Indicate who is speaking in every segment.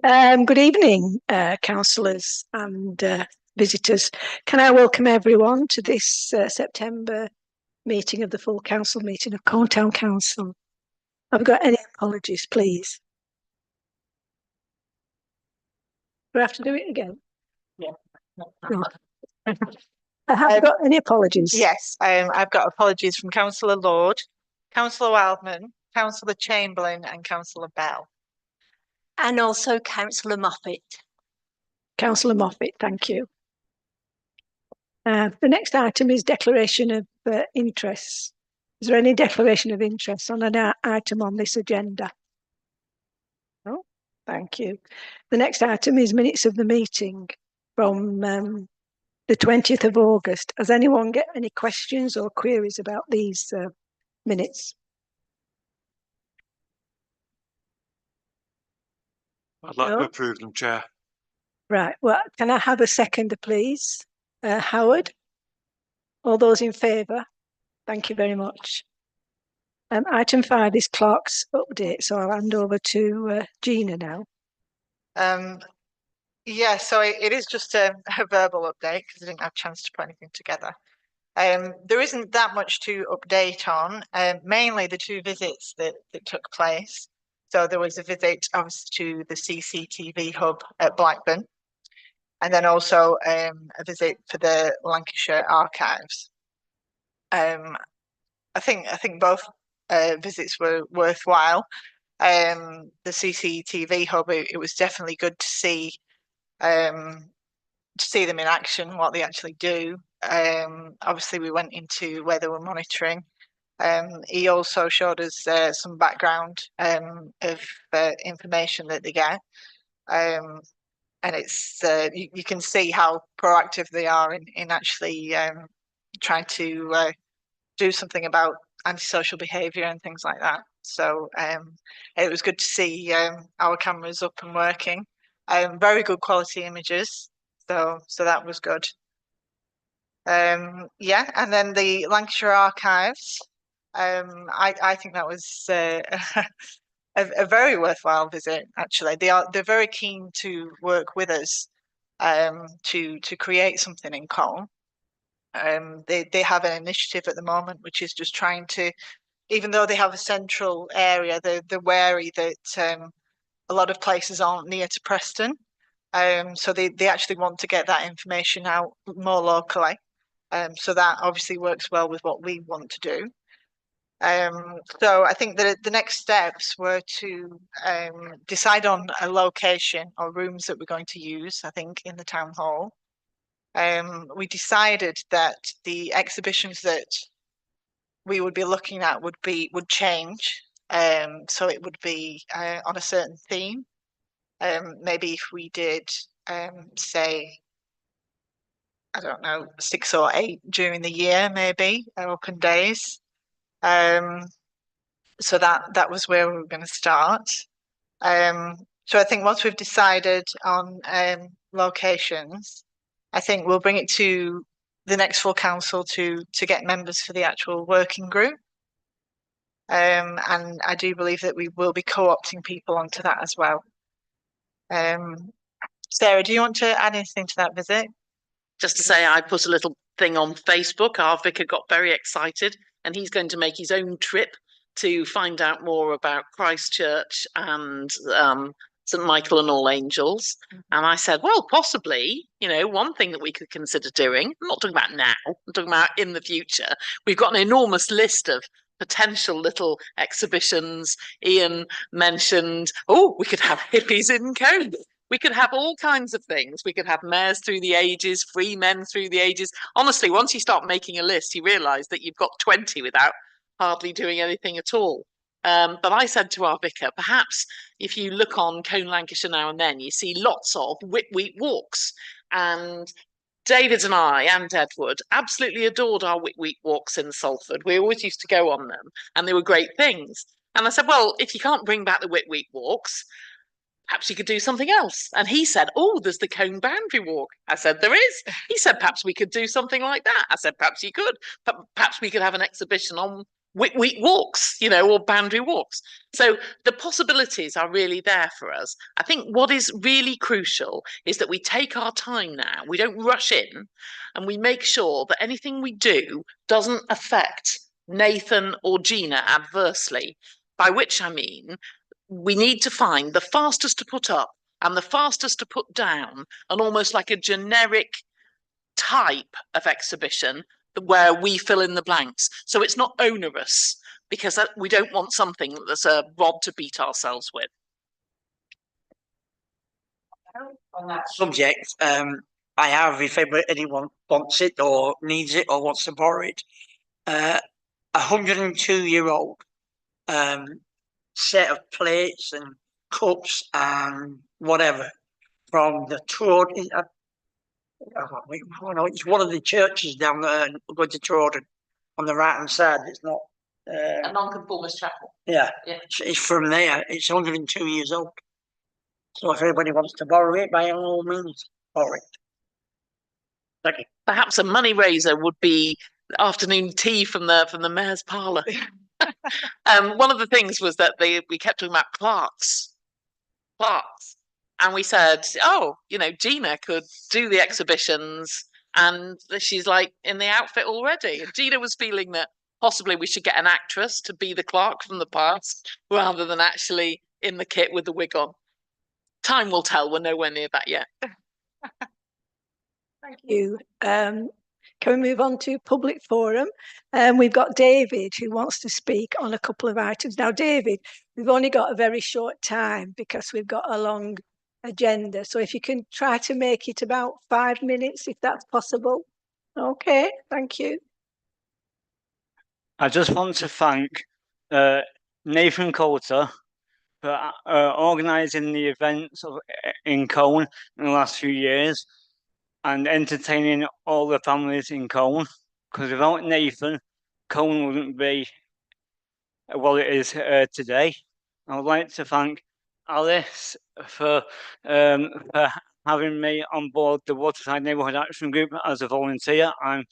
Speaker 1: Good evening, councillors and visitors. Can I welcome everyone to this September meeting of the full council meeting of Colne Town Council? Have we got any apologies, please? Do I have to do it again?
Speaker 2: Yeah.
Speaker 1: No. Have you got any apologies?
Speaker 2: Yes, I've got apologies from Councillor Lord, Councillor Wildman, Councillor Chamberlain and Councillor Bell.
Speaker 3: And also Councillor Moffat.
Speaker 1: Councillor Moffat, thank you. The next item is declaration of interest. Is there any declaration of interest on an item on this agenda? No, thank you. The next item is minutes of the meeting from the 20th of August. Has anyone got any questions or queries about these minutes?
Speaker 4: I'd like to approve them, Chair.
Speaker 1: Right. Well, can I have a seconder, please? Howard? All those in favour? Thank you very much. Item 5 is clerk's update, so I'll hand over to Gina now.
Speaker 2: Yeah, so it is just a verbal update because I didn't have a chance to put anything together. There isn't that much to update on, mainly the two visits that took place. So there was a visit obviously to the CCTV hub at Blackburn, and then also a visit for the Lancashire Archives. I think both visits were worthwhile. The CCTV hub, it was definitely good to see them in action, what they actually do. Obviously, we went into where they were monitoring. He also showed us some background of information that they get. And it's you can see how proactive they are in actually trying to do something about antisocial behaviour and things like that. So it was good to see our cameras up and working. Very good quality images, so that was good. Yeah, and then the Lancashire Archives. I think that was a very worthwhile visit. Actually, they're very keen to work with us to create something in Colne. They have an initiative at the moment which is just trying to, even though they have a central area, they're wary that a lot of places aren't near to Preston. So they actually want to get that information out more locally. So that obviously works well with what we want to do. So I think that the next steps were to decide on a location or rooms that we're going to use, I think, in the town hall. We decided that the exhibitions that we would be looking at would change. So it would be on a certain theme. Maybe if we did say, I don't know, 6 or 8 during the year, maybe open days. So that was where we were going to start. So I think once we've decided on locations, I think we'll bring it to the next full council to get members for the actual working group. And I do believe that we will be co-opting people onto that as well. Sarah, do you want to add anything to that visit?
Speaker 5: Just to say, I put a little thing on Facebook. Our vicar got very excited and he's going to make his own trip to find out more about Christchurch and St Michael and All Angels. And I said, well, possibly, one thing that we could consider doing, I'm not talking about now, I'm talking about in the future. We've got an enormous list of potential little exhibitions. Ian mentioned, we could have hippies in Colne. We could have all kinds of things. We could have mayors through the ages, free men through the ages. Honestly, once you start making a list, you realise that you've got 20 without hardly doing anything at all. But I said to our vicar, perhaps if you look on Colne Lancashire now and then, you see lots of Whitweek walks. And David and I and Edward absolutely adored our Whitweek walks in Salford. We always used to go on them and they were great things. And I said, well, if you can't bring back the Whitweek walks, perhaps you could do something else. And he said, there's the Colne Boundary Walk. I said, there is. He said, perhaps we could do something like that. I said, perhaps you could. Perhaps we could have an exhibition on week walks, you know, or boundary walks. So the possibilities are really there for us. I think what is really crucial is that we take our time now. We don't rush in, and we make sure that anything we do doesn't affect Nathan or Gina adversely, by which I mean we need to find the fastest to put up and the fastest to put down, and almost like a generic type of exhibition where we fill in the blanks. So it's not onerous, because we don't want something that's a rod to beat ourselves with.
Speaker 6: On that subject, I have, if anyone wants it or needs it or wants to borrow it, 102-year-old set of plates and cups and whatever from the Trawden. It's one of the churches down there going to Trawden on the right hand side. It's not
Speaker 5: A non-conformist chapel.
Speaker 6: yeah,
Speaker 5: Yeah.
Speaker 6: it's from there. It's 102 years old. So if anybody wants to borrow it, by all means, borrow it. Thank you.
Speaker 5: Perhaps a money raiser would be afternoon tea from the mayor's parlour. One of the things was that we kept talking about clerks, and we said, oh, you know, Gina could do the exhibitions, and she's like in the outfit already. And Gina was feeling that possibly we should get an actress to be the clerk from the past rather than actually in the kit with the wig on. Time will tell. We're nowhere near that yet.
Speaker 1: Thank you. Can we move on to public forum? We've got David who wants to speak on a couple of items. Now, David, we've only got a very short time because we've got a long agenda. So if you can try to make it about 5 minutes, if that's possible. Okay, thank you.
Speaker 7: I just want to thank Nathan Coulter for organising the events in Colne in the last few years and entertaining all the families in Colne, because without Nathan, Colne wouldn't be what it is today. I would like to thank Alice for having me on board the Waterside Neighbourhood Action Group as a volunteer, and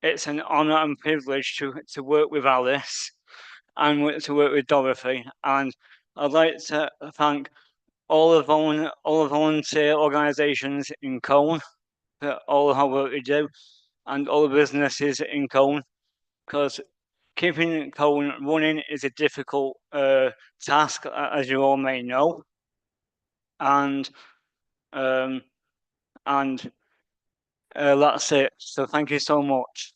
Speaker 7: it's an honour and privilege to work with Alice and to work with Dorothy. And I'd like to thank all the volunteer organisations in Colne for all the hard work they do, and all the businesses in Colne, because keeping Colne running is a difficult task, as you all may know. And that's it. So thank you so much.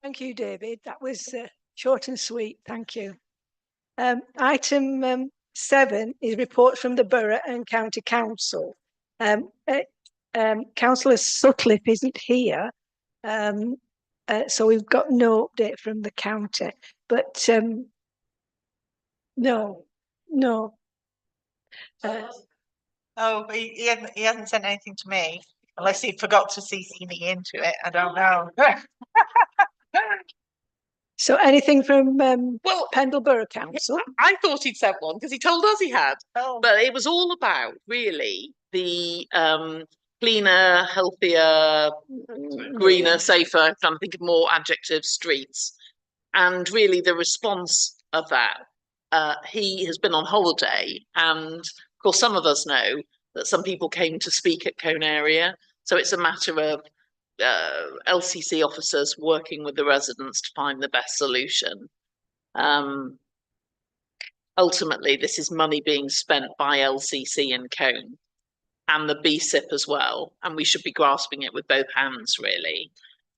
Speaker 1: Thank you, David. That was short and sweet. Thank you. Item 7 is reports from the Borough and County Council. Councillor Sutcliffe isn't here, so we've got no update from the county. But no.
Speaker 2: Oh, he hasn't sent anything to me, unless he forgot to CC me into it. I don't know.
Speaker 1: So anything from
Speaker 5: Well,
Speaker 1: Pendle Borough Council?
Speaker 5: I thought he'd sent one because he told us he had.
Speaker 2: Oh.
Speaker 5: But it was all about really the cleaner, healthier, greener, safer, I'm trying to think of more adjectives, streets. And really the response of that. He has been on holiday, and of course some of us know that some people came to speak at Colne area. So it's a matter of LCC officers working with the residents to find the best solution. Ultimately, this is money being spent by LCC in Colne and the BSIP as well, and we should be grasping it with both hands, really.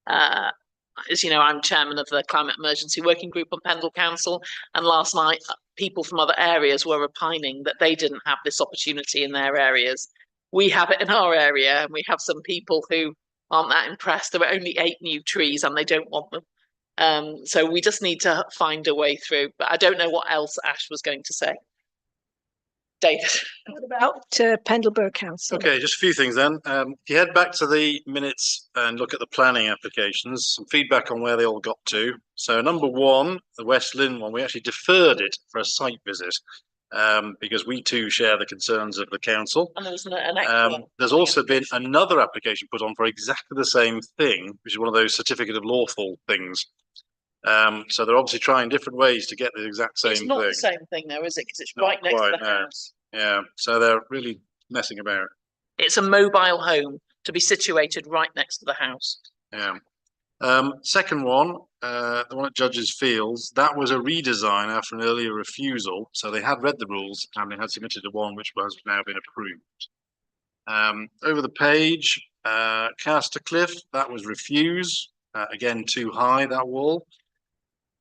Speaker 5: As you know, I'm chairman of the Climate Emergency Working Group on Pendle Council, and last night people from other areas were opining that they didn't have this opportunity in their areas. We have it in our area, and we have some people who aren't that impressed. There are only 8 new trees and they don't want them. So we just need to find a way through. But I don't know what else Ash was going to say. David.
Speaker 1: What about Pendle Borough Council?
Speaker 4: Okay, just a few things then. If you head back to the minutes and look at the planning applications, some feedback on where they all got to. So number 1, the West Lynn one, we actually deferred it for a site visit because we too share the concerns of the council.
Speaker 5: And there was an excellent
Speaker 4: There's also been another application put on for exactly the same thing, which is one of those certificate of lawful things. So they're obviously trying different ways to get the exact
Speaker 5: It's
Speaker 4: same
Speaker 5: not
Speaker 4: thing.
Speaker 5: the same thing though, is it? Because it's
Speaker 4: Not
Speaker 5: right next to
Speaker 4: quite,
Speaker 5: the
Speaker 4: no.
Speaker 5: house.
Speaker 4: Yeah, so they're really messing about.
Speaker 5: It's a mobile home to be situated right next to the house.
Speaker 4: Yeah. Second one, the one at Judges Fields, that was a redesign after an earlier refusal. So they had read the rules and they had submitted a one which has now been approved. Over the page, Caster Cliff, that was refuse. Again, too high, that wall.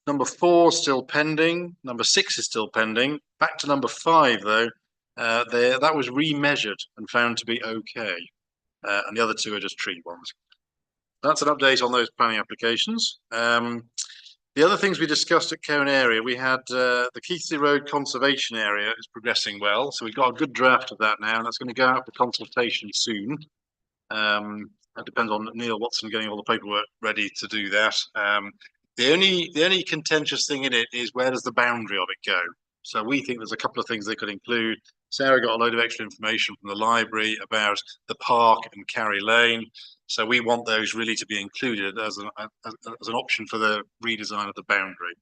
Speaker 4: Number 4 still pending. Number 6 is still pending. Back to number 5 though, that was remeasured and found to be okay. And the other 2 are just tree ones. That's an update on those planning applications. The other things we discussed at Cone Area, we had the Keithley Road Conservation Area is progressing well. So we've got a good draft of that now, and that's going to go out for consultation soon. That depends on Neil Watson getting all the paperwork ready to do that. The only contentious thing in it is where does the boundary of it go? So we think there's a couple of things they could include. Sarah got a load of extra information from the library about the park and Carry Lane. So we want those really to be included as an option for the redesign of the boundary.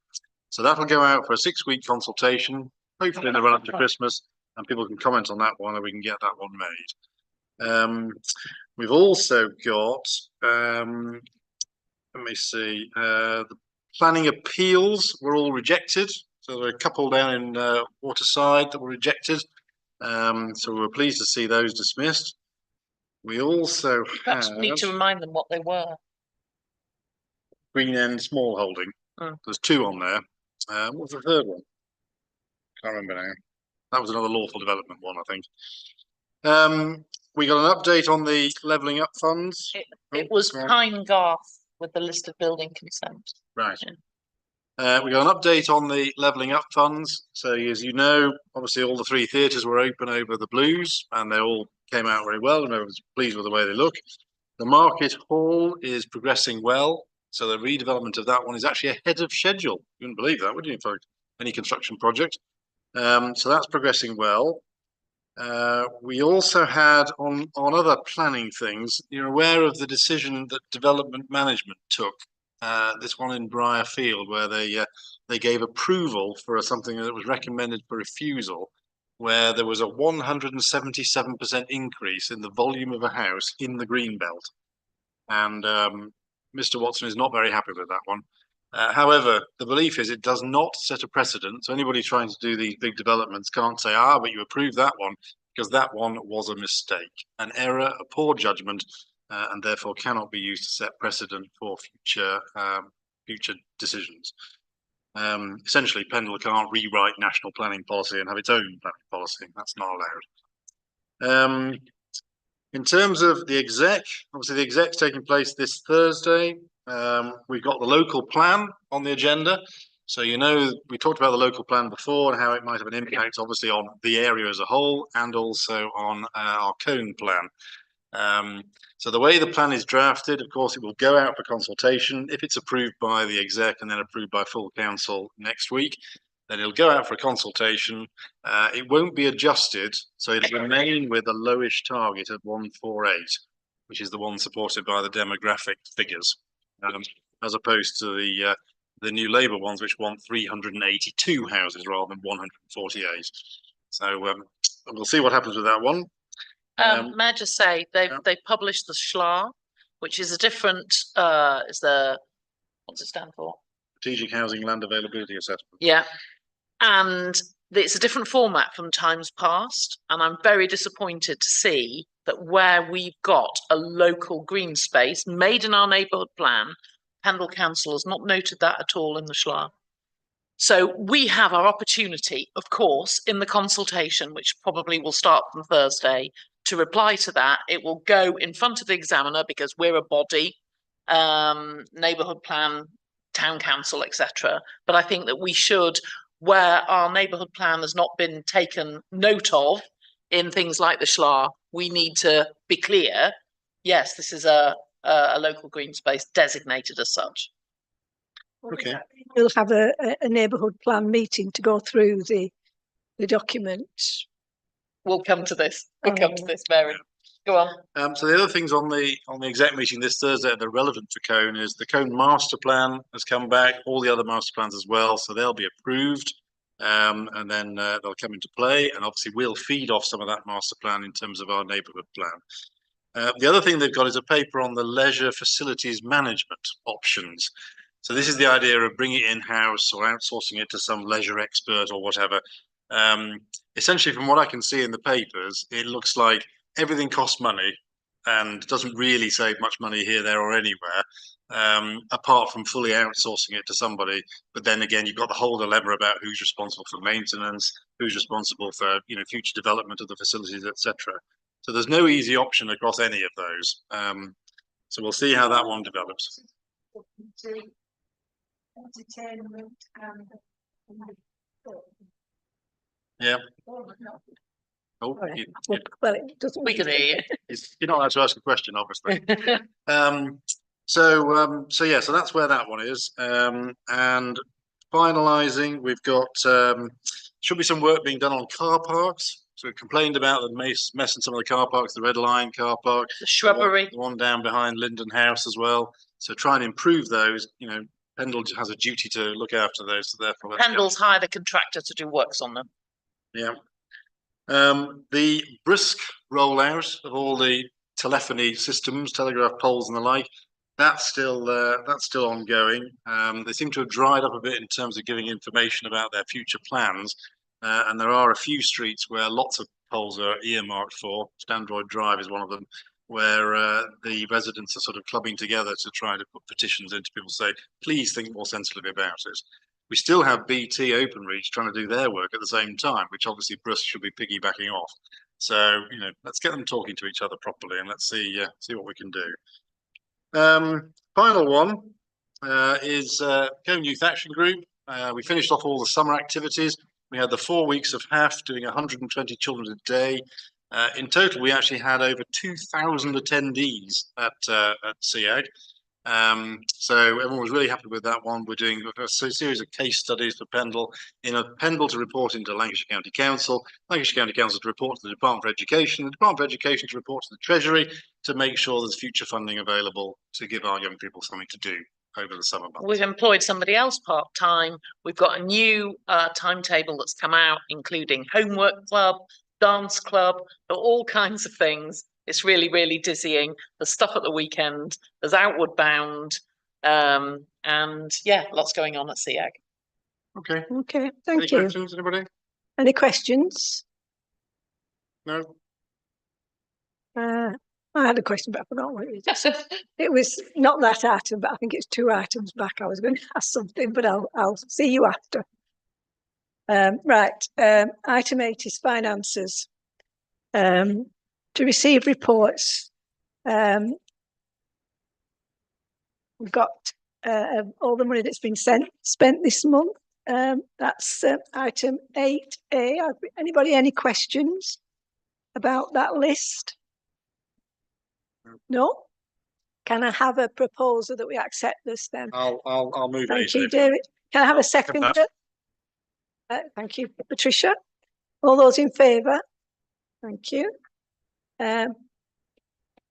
Speaker 4: So that'll go out for a 6-week consultation, hopefully in the run up to Christmas, and people can comment on that one and we can get that one made. We've also got, let me see, the planning appeals were all rejected. So there were a couple down in Waterside that were rejected. So we were pleased to see those dismissed. We also
Speaker 5: Perhaps
Speaker 4: had
Speaker 5: we need to remind them what they were.
Speaker 4: Green End Small Holding.
Speaker 5: Oh.
Speaker 4: There's 2 on there. What was the third one? Can't remember now. That was another lawful development one, I think. We got an update on the levelling up funds.
Speaker 5: It was
Speaker 4: right.
Speaker 5: Pine Garth with the list of building consent.
Speaker 4: Right.
Speaker 5: Yeah.
Speaker 4: We got an update on the levelling up funds. So as you know, obviously all the 3 theatres were open over the Blues and they all came out very well and I was pleased with the way they look. The Market Hall is progressing well. So the redevelopment of that one is actually ahead of schedule. You wouldn't believe that, would you, for any construction project? So that's progressing well. We also had on other planning things, you're aware of the decision that development management took, this one in Briar Field, where they gave approval for something that was recommended for refusal, where there was a 177% increase in the volume of a house in the Greenbelt. And Mr. Watson is not very happy with that one. However, the belief is it does not set a precedent. So anybody trying to do these big developments can't say, but you approved that one, because that one was a mistake, an error, a poor judgment, and therefore cannot be used to set precedent for future decisions. Essentially, Pendle can't rewrite national planning policy and have its own planning policy. That's not allowed. In terms of the exec, obviously the exec's taking place this Thursday. We've got the local plan on the agenda. So, you know, we talked about the local plan before and how it might have an impact, obviously, on the area as a whole and also on our cone plan. So the way the plan is drafted, of course, it will go out for consultation. If it's approved by the exec and then approved by full council next week, then it'll go out for a consultation. It won't be adjusted, so it'll remain with a lowish target of 148, which is the one supported by the demographic figures, as opposed to the new Labour ones, which want 382 houses rather than 148. So we'll see what happens with that one.
Speaker 5: May I just say they've published the SHLA, which is a different what's it stand for?
Speaker 4: Strategic Housing Land Availability Assessment.
Speaker 5: Yeah. And it's a different format from times past. And I'm very disappointed to see that where we've got a local green space made in our neighbourhood plan, Pendle Council has not noted that at all in the SHLA. So we have our opportunity, of course, in the consultation, which probably will start from Thursday, to reply to that. It will go in front of the examiner because we're a body, neighbourhood plan, town council, etc. But I think that we should, where our neighbourhood plan has not been taken note of in things like the SHLA, we need to be clear, yes, this is a local green space designated as such.
Speaker 4: Okay.
Speaker 1: We'll have a neighbourhood plan meeting to go through the document.
Speaker 5: We'll come to this. We'll come to this, Mary. Go on.
Speaker 4: So the other things on the exec meeting this Thursday that are relevant for Cone is the Cone master plan has come back, all the other master plans as well, so they'll be approved. And then they'll come into play, and obviously we'll feed off some of that master plan in terms of our neighbourhood plan. The other thing they've got is a paper on the leisure facilities management options. So this is the idea of bringing it in-house or outsourcing it to some leisure expert or whatever. Essentially, from what I can see in the papers, it looks like everything costs money and doesn't really save much money here, there, or anywhere, apart from fully outsourcing it to somebody. But then again, you've got the whole dilemma about who's responsible for maintenance, who's responsible for future development of the facilities, etc. So there's no easy option across any of those. So we'll see how that one develops. Yeah. Oh,
Speaker 1: Right.
Speaker 4: you-
Speaker 1: Well, it doesn't.
Speaker 5: We can hear
Speaker 4: you're not allowed to ask a question, obviously. So that's where that one is. And finalising, we've got should be some work being done on car parks. So we complained about the mess in some of the car parks, the Red Lion car park,
Speaker 5: The shrubbery.
Speaker 4: the one down behind Linden House as well. So try and improve those. Pendle has a duty to look after those. So therefore, let's get-
Speaker 5: Pendle's hired a contractor to do works on them.
Speaker 4: Yeah. The brisk rollout of all the telephony systems, telegraph poles and the like, that's still ongoing. They seem to have dried up a bit in terms of giving information about their future plans. And there are a few streets where lots of poles are earmarked for. Standroid Drive is one of them, where the residents are sort of clubbing together to try to put petitions into people say, please think more sensibly about it. We still have BT Openreach trying to do their work at the same time, which obviously Brisk should be piggybacking off. So, let's get them talking to each other properly and let's see what we can do. Final one is Cone Youth Action Group. We finished off all the summer activities. We had the 4 weeks of HAF doing 120 children a day. In total, we actually had over 2,000 attendees at SEAG. So everyone was really happy with that one. We're doing a series of case studies for Pendle, Pendle to report into Lancashire County Council, Lancashire County Council to report to the Department for Education, the Department for Education to report to the Treasury to make sure there's future funding available to give our young people something to do over the summer months.
Speaker 5: We've employed somebody else part-time. We've got a new timetable that's come out, including homework club, dance club, all kinds of things. It's really, really dizzying. There's stuff at the weekend. There's Outward Bound. And yeah, lots going on at SEAG.
Speaker 4: Okay.
Speaker 1: Okay,
Speaker 4: Any
Speaker 1: thank you.
Speaker 4: questions, anybody?
Speaker 1: Any questions?
Speaker 4: No?
Speaker 1: I had a question, but I forgot what it was. It was not that item, but I think it's 2 items back. I was going to ask something, but I'll see you after. Right. Item 8 is finances. To receive reports. We've got all the money that's been spent this month. That's item 8A. Anybody any questions about that list? No? Can I have a proposal that we accept this then?
Speaker 4: I'll move
Speaker 1: Thank
Speaker 4: it.
Speaker 1: you, David. Can I have a second? Thank you, Patricia. All those in favour? Thank you. The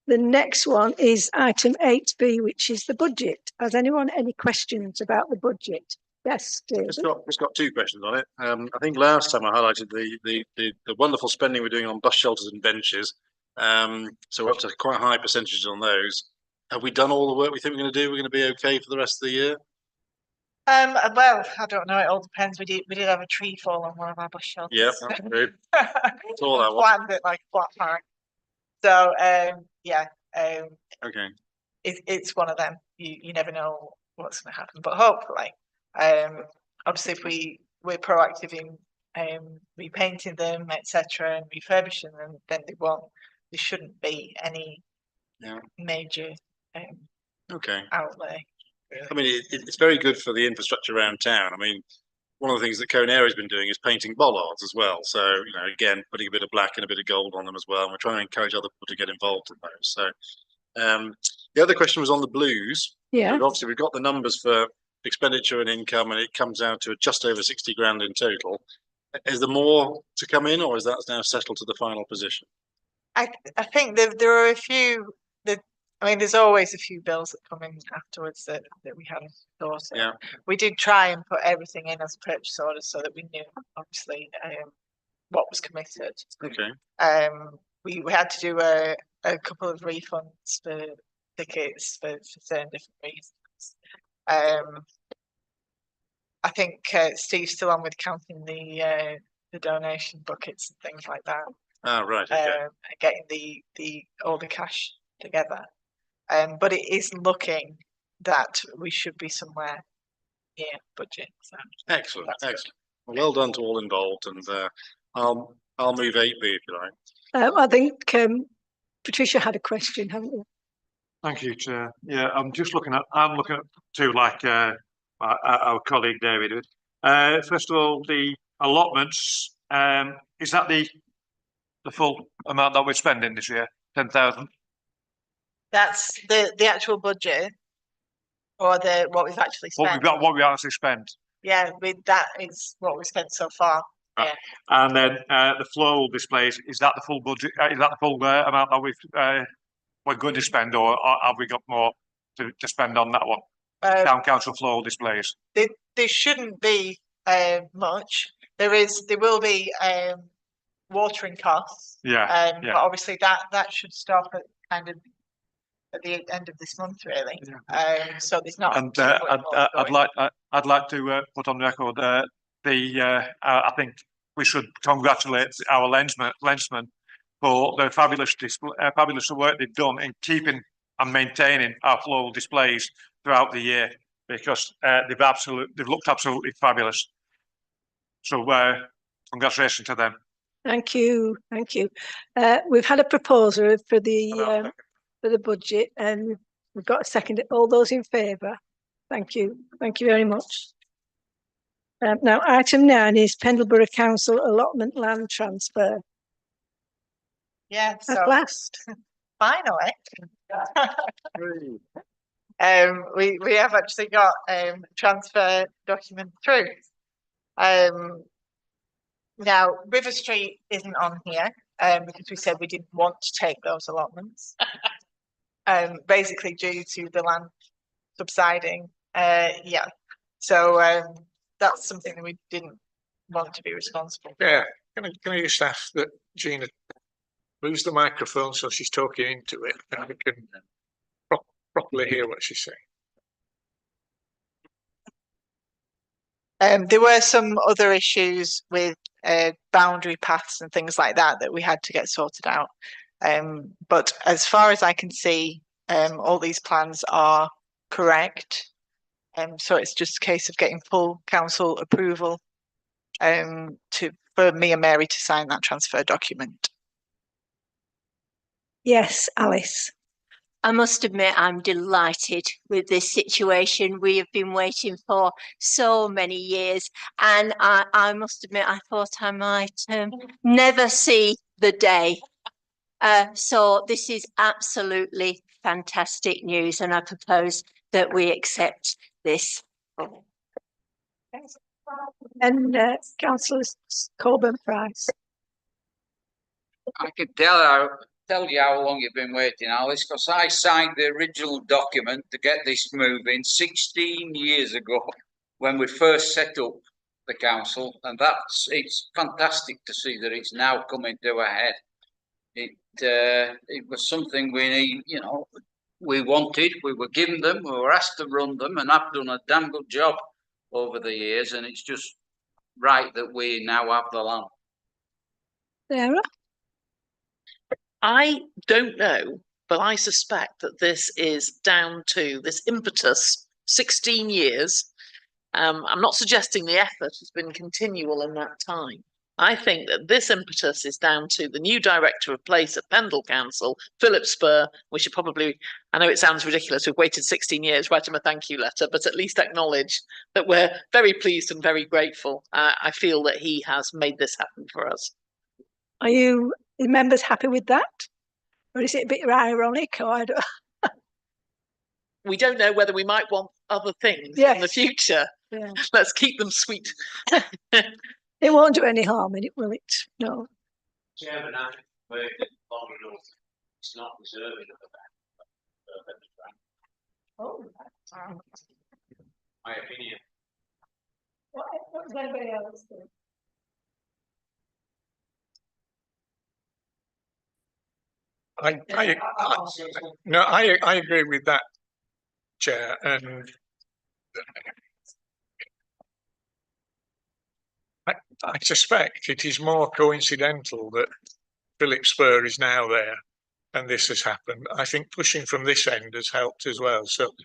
Speaker 1: next one is item 8B, which is the budget. Has anyone any questions about the budget? Yes, David.
Speaker 4: It's got 2 questions on it. I think last time I highlighted the wonderful spending we're doing on bus shelters and benches. So we're up to quite high percentages on those. Have we done all the work we think we're going to do? We're going to be okay for the rest of the year?
Speaker 2: Well, I don't know. It all depends. We did have a tree fall on one of our bus shelters.
Speaker 4: Yeah, that's true. Saw that one.
Speaker 2: Flattened it like a flat pack. So
Speaker 4: Okay.
Speaker 2: it's one of them. You never know what's going to happen, but hopefully, obviously, if we're proactive in repainting them, etc., and refurbishing them, then there shouldn't be any major
Speaker 4: Okay.
Speaker 2: outlay.
Speaker 4: I mean, it's very good for the infrastructure around town. I mean, one of the things that Cone Area has been doing is painting bollards as well. So, again, putting a bit of black and a bit of gold on them as well. And we're trying to encourage other people to get involved in those. So, the other question was on the blues.
Speaker 1: Yeah.
Speaker 4: So obviously, we've got the numbers for expenditure and income, and it comes out to just over 60 grand in total. Is there more to come in, or is that now settled to the final position?
Speaker 2: I think there are a few that, I mean, there's always a few bills that come in afterwards that we hadn't thought of.
Speaker 4: Yeah.
Speaker 2: We did try and put everything in as purchase orders so that we knew obviously what was committed.
Speaker 4: Okay.
Speaker 2: We had to do a couple of refunds for tickets for certain different reasons. I think Steve's still on with counting the donation buckets and things like that.
Speaker 4: Ah, right. Okay.
Speaker 2: And getting the all the cash together. But it is looking that we should be somewhere near budget. So
Speaker 4: Excellent.
Speaker 2: that's good.
Speaker 4: Excellent. Well done to all involved, and I'll move 8B if you like.
Speaker 1: I think Patricia had a question, haven't you?
Speaker 8: Thank you, Chair. Yeah, I'm looking at too, like our colleague David did. First of all, the allotments, is that the full amount that we're spending this year? 10,000?
Speaker 2: That's the actual budget, or what we've actually spent.
Speaker 8: What we actually spent.
Speaker 2: Yeah, that is what we spent so far.
Speaker 8: Right. And then the floral displays, is that the full budget? Is that the full amount that we're going to spend, or have we got more to spend on that one? Town council floral displays.
Speaker 2: There shouldn't be much. There will be watering costs.
Speaker 8: Yeah.
Speaker 2: But obviously that should stop at the end of this month, really.
Speaker 8: Yeah.
Speaker 2: So there's not.
Speaker 8: And
Speaker 2: too much more going.
Speaker 8: I'd like to put on record I think we should congratulate our lensmen for the fabulous work they've done in keeping and maintaining our floral displays throughout the year, because they've looked absolutely fabulous. So congratulations to them.
Speaker 1: Thank you. We've had a proposal for the budget, and we've got a second. All those in favour? Thank you very much. Now, item 9 is Pendleborough Council allotment land transfer.
Speaker 2: Yeah. So
Speaker 1: At last.
Speaker 2: finally, we have actually got transfer document through. Now River Street isn't on here because we said we didn't want to take those allotments. Basically due to the land subsiding. So that's something that we didn't want to be responsible for.
Speaker 9: Yeah, can I just ask that Gina moves the microphone so she's talking into it and we can properly hear what she's saying.
Speaker 2: There were some other issues with boundary paths and things like that we had to get sorted out. But as far as I can see, all these plans are correct. So it's just a case of getting full council approval for me and Mary to sign that transfer document.
Speaker 1: Yes, Alice.
Speaker 3: I must admit, I'm delighted with this situation. We have been waiting for so many years, and I must admit, I thought I might never see the day. So this is absolutely fantastic news, and I propose that we accept this.
Speaker 1: And Councillor Coburn-Price.
Speaker 10: I could tell you how long you've been waiting, Alice, because I signed the original document to get this moving 16 years ago when we first set up the council, and it's fantastic to see that it's now coming to a head. It was something we wanted, we were given them, we were asked to run them, and I've done a damn good job over the years, and it's just right that we now have the land.
Speaker 1: Sarah?
Speaker 5: I don't know, but I suspect that this is down to this impetus, 16 years. I'm not suggesting the effort has been continual in that time. I think that this impetus is down to the new director of place at Pendle Council, Philip Spur. We should probably, I know it sounds ridiculous, we've waited 16 years, write him a thank you letter, but at least acknowledge that we're very pleased and very grateful. I feel that he has made this happen for us.
Speaker 1: Are you members happy with that? Or is it a bit ironic? Or
Speaker 5: We don't know whether we might want other things in the future.
Speaker 1: Yeah.
Speaker 5: Let's keep them sweet.
Speaker 1: It won't do any harm in it, will it? No.
Speaker 11: Chairman,
Speaker 4: It's not reserving of the
Speaker 1: Oh,
Speaker 4: my opinion.
Speaker 1: what does anybody else think?
Speaker 9: No, I agree with that, Chair, and I suspect it is more coincidental that Philip Spur is now there and this has happened. I think pushing from this end has helped as well. So I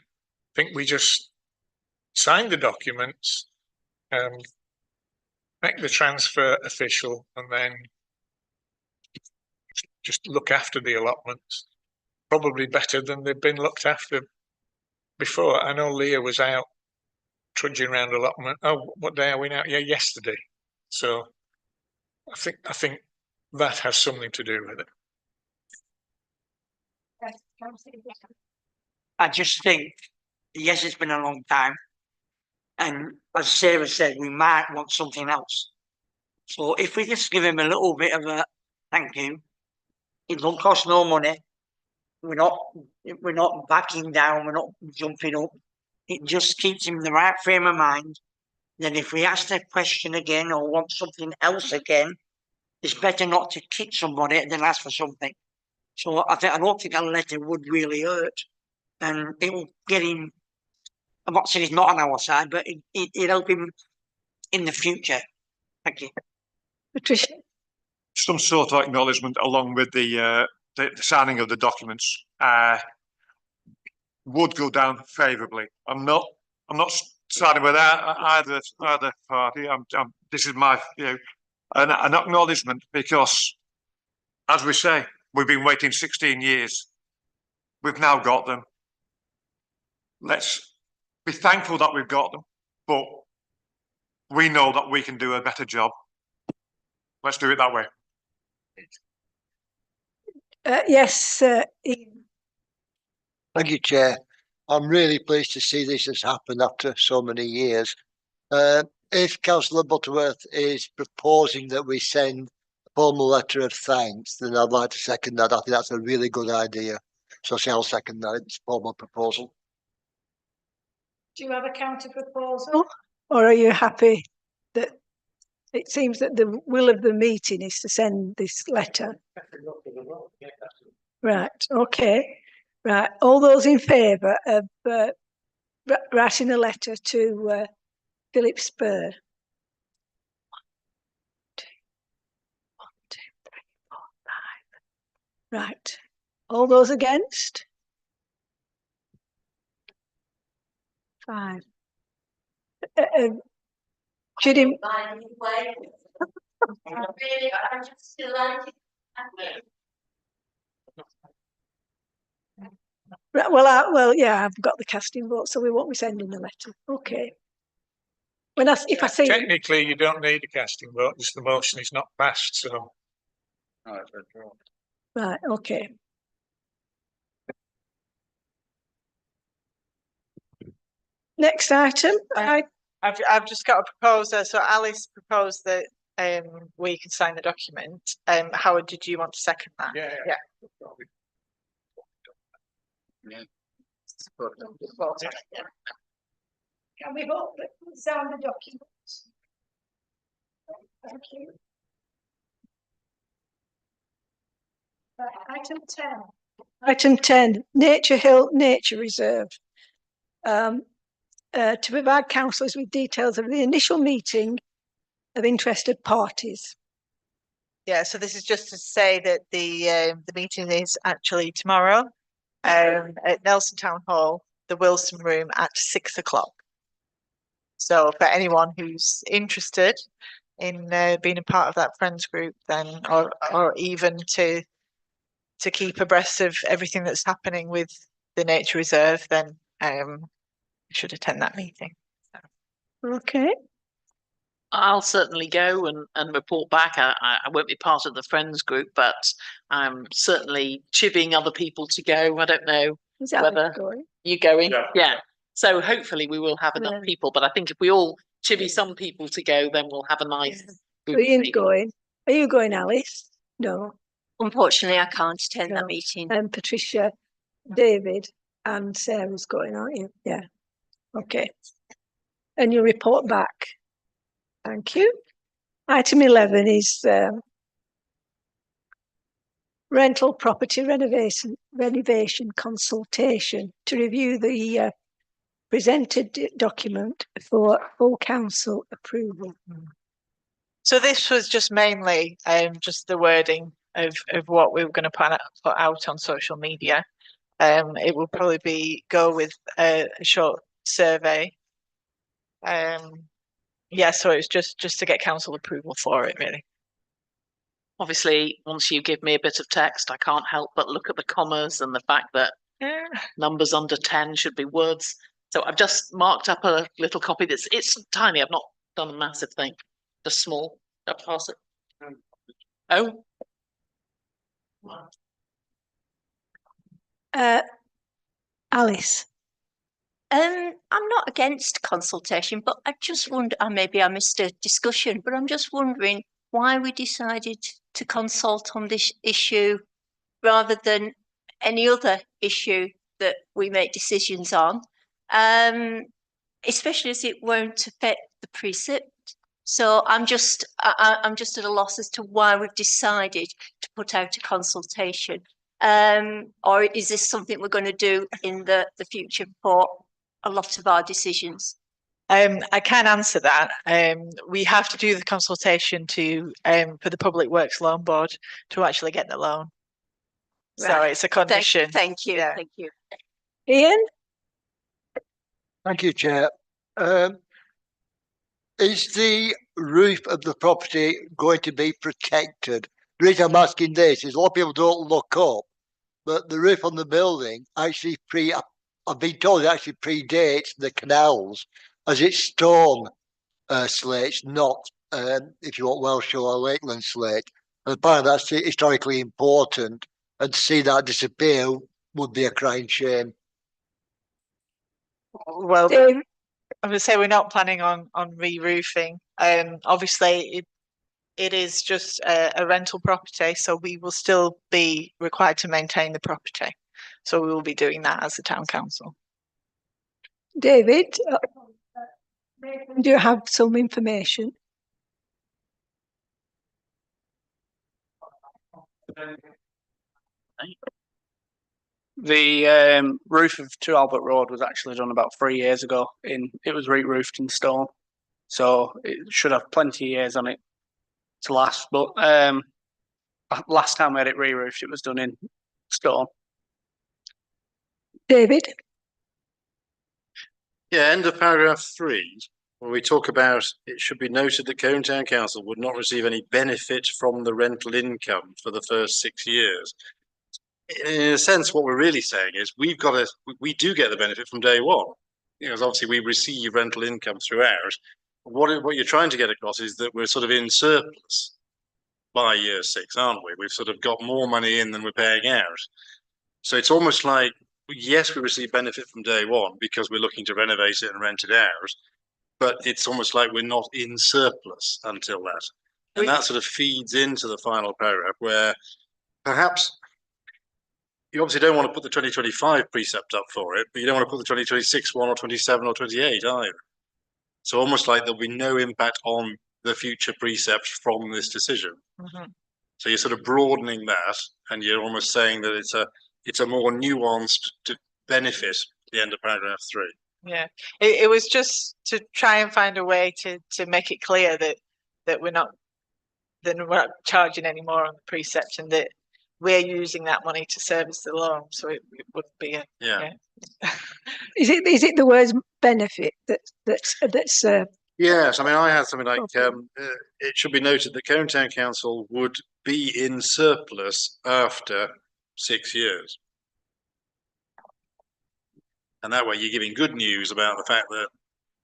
Speaker 9: think we just sign the documents, make the transfer official, and then just look after the allotments. Probably better than they've been looked after before. I know Leah was out trudging around allotment. Oh, what day are we now? Yeah, yesterday. So I think that has something to do with it.
Speaker 6: I just think, yes, it's been a long time. And as Sarah said, we might want something else. So if we just give him a little bit of a thank you, it don't cost no money. We're not backing down, we're not jumping up. It just keeps him in the right frame of mind. Then if we ask the question again or want something else again, it's better not to kick somebody than ask for something. So I don't think a letter would really hurt. And it will get him, I'm not saying he's not on our side, but it'll help him in the future. Thank you.
Speaker 1: Patricia?
Speaker 8: Some sort of acknowledgement along with the signing of the documents would go down favourably. I'm not siding with either party. This is my view, an acknowledgement, because, as we say, we've been waiting 16 years. We've now got them. Let's be thankful that we've got them, but we know that we can do a better job. Let's do it that way.
Speaker 1: Yes, Ian.
Speaker 11: Thank you, Chair. I'm really pleased to see this has happened after so many years. If Councillor Butterworth is proposing that we send a formal letter of thanks, then I'd like to second that. I think that's a really good idea. So I'll second that. It's a formal proposal.
Speaker 1: Do you have a counter proposal, or are you happy that it seems that the will of the meeting is to send this letter? Right, okay. Right, all those in favour of writing a letter to Philip Spur? 1, 2, 3, 4, 5. Right, all those against? 5. Judy? Right, well, yeah, I've got the casting vote, so we won't be sending a letter. Okay. If I see
Speaker 9: Technically, you don't need a casting vote, just the motion is not passed. So,
Speaker 1: right, okay. Next item.
Speaker 2: I've just got a proposer. So Alice proposed that we can sign the document. Howard, did you want to second that?
Speaker 9: yeah.
Speaker 1: Can we vote to sign the document? Thank you. Item 10. Item 10, Nature Hill Nature Reserve. To provide councillors with details of the initial meeting of interested parties.
Speaker 2: Yeah, so this is just to say that the meeting is actually tomorrow at Nelson Town Hall, the Wilson Room at 6 o'clock. So for anyone who's interested in being a part of that friends group, then or even to keep abreast of everything that's happening with the nature reserve, then you should attend that meeting. So.
Speaker 1: Okay.
Speaker 5: I'll certainly go and report back. I won't be part of the friends group, but I'm certainly chivying other people to go. I don't know whether you're going. Yeah. So hopefully we will have enough people, but I think if we all chivvy some people to go, then we'll have a nice group.
Speaker 1: Ian's going. Are you going, Alice? No.
Speaker 3: Unfortunately, I can't attend
Speaker 1: No.
Speaker 3: that meeting.
Speaker 1: And Patricia, David and Sarah's going, aren't you? Yeah. Okay. And you'll report back. Thank you. Item 11 is rental property renovation consultation to review the presented document for full council approval.
Speaker 2: So this was just mainly just the wording of what we were going to put out on social media. It will probably go with a short survey. Yeah, so it's just to get council approval for it, really.
Speaker 5: Obviously, once you give me a bit of text, I can't help but look at the commas and the fact that numbers under 10 should be words. So I've just marked up a little copy it's tiny. I've not done a massive thing, just small. I'll pass it. Oh.
Speaker 1: Alice.
Speaker 3: I'm not against consultation, but I just wonder, maybe I missed a discussion, but I'm just wondering why we decided to consult on this issue rather than any other issue that we make decisions on, especially as it won't affect the precept. So I'm just at a loss as to why we've decided to put out a consultation. Or is this something we're going to do in the future for a lot of our decisions?
Speaker 2: I can answer that. We have to do the consultation for the Public Works Loan Board to actually get the loan. So
Speaker 3: Right.
Speaker 2: it's a condition.
Speaker 3: Thank you.
Speaker 2: Yeah.
Speaker 3: Thank you.
Speaker 1: Ian?
Speaker 11: Thank you, Chair. Is the roof of the property going to be protected? The reason I'm asking this is a lot of people don't look up, but the roof on the building actually I've been told it actually predates the canals, as it's stone slates, not, if you want, Welsh or Lakeland slate. And apparently that's historically important, and to see that disappear would be a crying shame.
Speaker 2: Well,
Speaker 1: Dave?
Speaker 2: I would say we're not planning on re-roofing. Obviously, it is just a rental property, so we will still be required to maintain the property. So we will be doing that as the town council.
Speaker 1: David, do you have some information?
Speaker 12: The roof of 2 Albert Road was actually done about 3 years ago. It was re-roofed in stone, so it should have plenty of years on it to last. But last time we had it re-roofed, it was done in stone.
Speaker 1: David?
Speaker 4: Yeah, end of paragraph 3, where we talk about it should be noted that Colne Town Council would not receive any benefit from the rental income for the first 6 years. In a sense, what we're really saying is we do get the benefit from day one. Because obviously we receive rental income throughout. What you're trying to get across is that we're sort of in surplus by year 6, aren't we? We've sort of got more money in than we're paying out. So it's almost like, yes, we receive benefit from day one because we're looking to renovate it and rent it out, but it's almost like we're not in surplus until that. And that sort of feeds into the final paragraph where perhaps you obviously don't want to put the 2025 precept up for it, but you don't want to put the 2026 one or 27 or 28 either. So almost like there'll be no impact on the future precepts from this decision.
Speaker 2: Mm-hmm.
Speaker 4: So you're sort of broadening that, and you're almost saying that it's a more nuanced benefit at the end of paragraph 3.
Speaker 2: Yeah, it was just to try and find a way to make it clear that we're not charging any more on the precept, and that we're using that money to service the loan. So it would be a
Speaker 1: Is it the words benefit that's
Speaker 4: Yes, I mean, I had something like, it should be noted that Colne Town Council would be in surplus after 6 years. And that way you're giving good news about the fact that,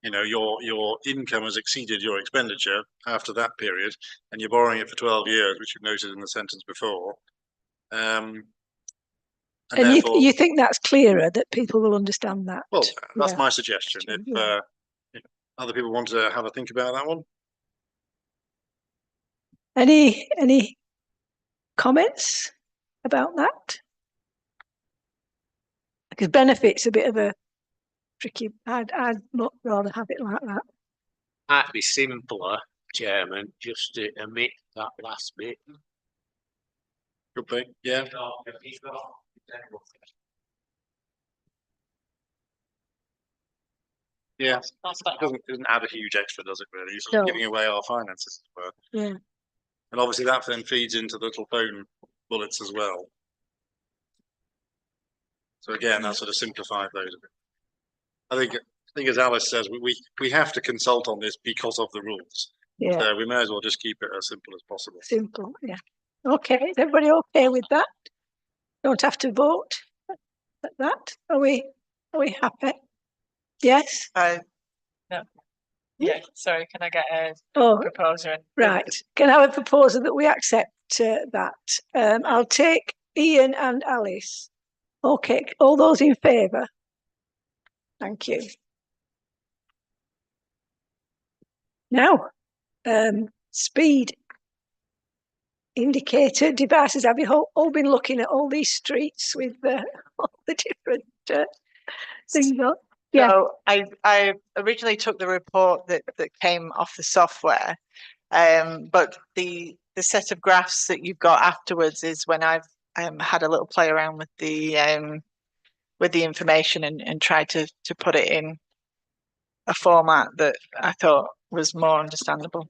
Speaker 4: you know, your income has exceeded your expenditure after that period, and you're borrowing it for 12 years, which you've noted in the sentence before. And
Speaker 1: you think that's clearer, that people will understand that?
Speaker 4: Well, that's my suggestion. If other people want to have a think about that one.
Speaker 1: Any comments? about that? Because benefit's a bit of a tricky, I'd much rather have it like that.
Speaker 13: Might be simpler, Chairman, just to omit that last bit.
Speaker 4: Good point. Yeah. Yeah. Doesn't add a huge extra, does it really? You're sort of
Speaker 1: No.
Speaker 4: giving away our finances as well.
Speaker 1: Yeah.
Speaker 4: And obviously that then feeds into the little phone bullets as well. So again, that sort of simplified those a bit. I think as Alice says, we have to consult on this because of the rules.
Speaker 1: Yeah.
Speaker 4: So we may as well just keep it as simple as possible.
Speaker 1: Simple, yeah. Okay, is everybody okay with that? Don't have to vote at that. Are we happy? Yes?
Speaker 2: No. Yeah, sorry, can I get a
Speaker 1: Oh,
Speaker 2: proposer in?
Speaker 1: right. Can I have a proposal that we accept that? I'll take Ian and Alice. Okay, all those in favour? Thank you. Now, speed indicator devices. Have you all been looking at all these streets with all the different things on? Yeah.
Speaker 2: So I originally took the report that came off the software, but the set of graphs that you've got afterwards is when I've had a little play around with the information and tried to put it in a format that I thought was more understandable.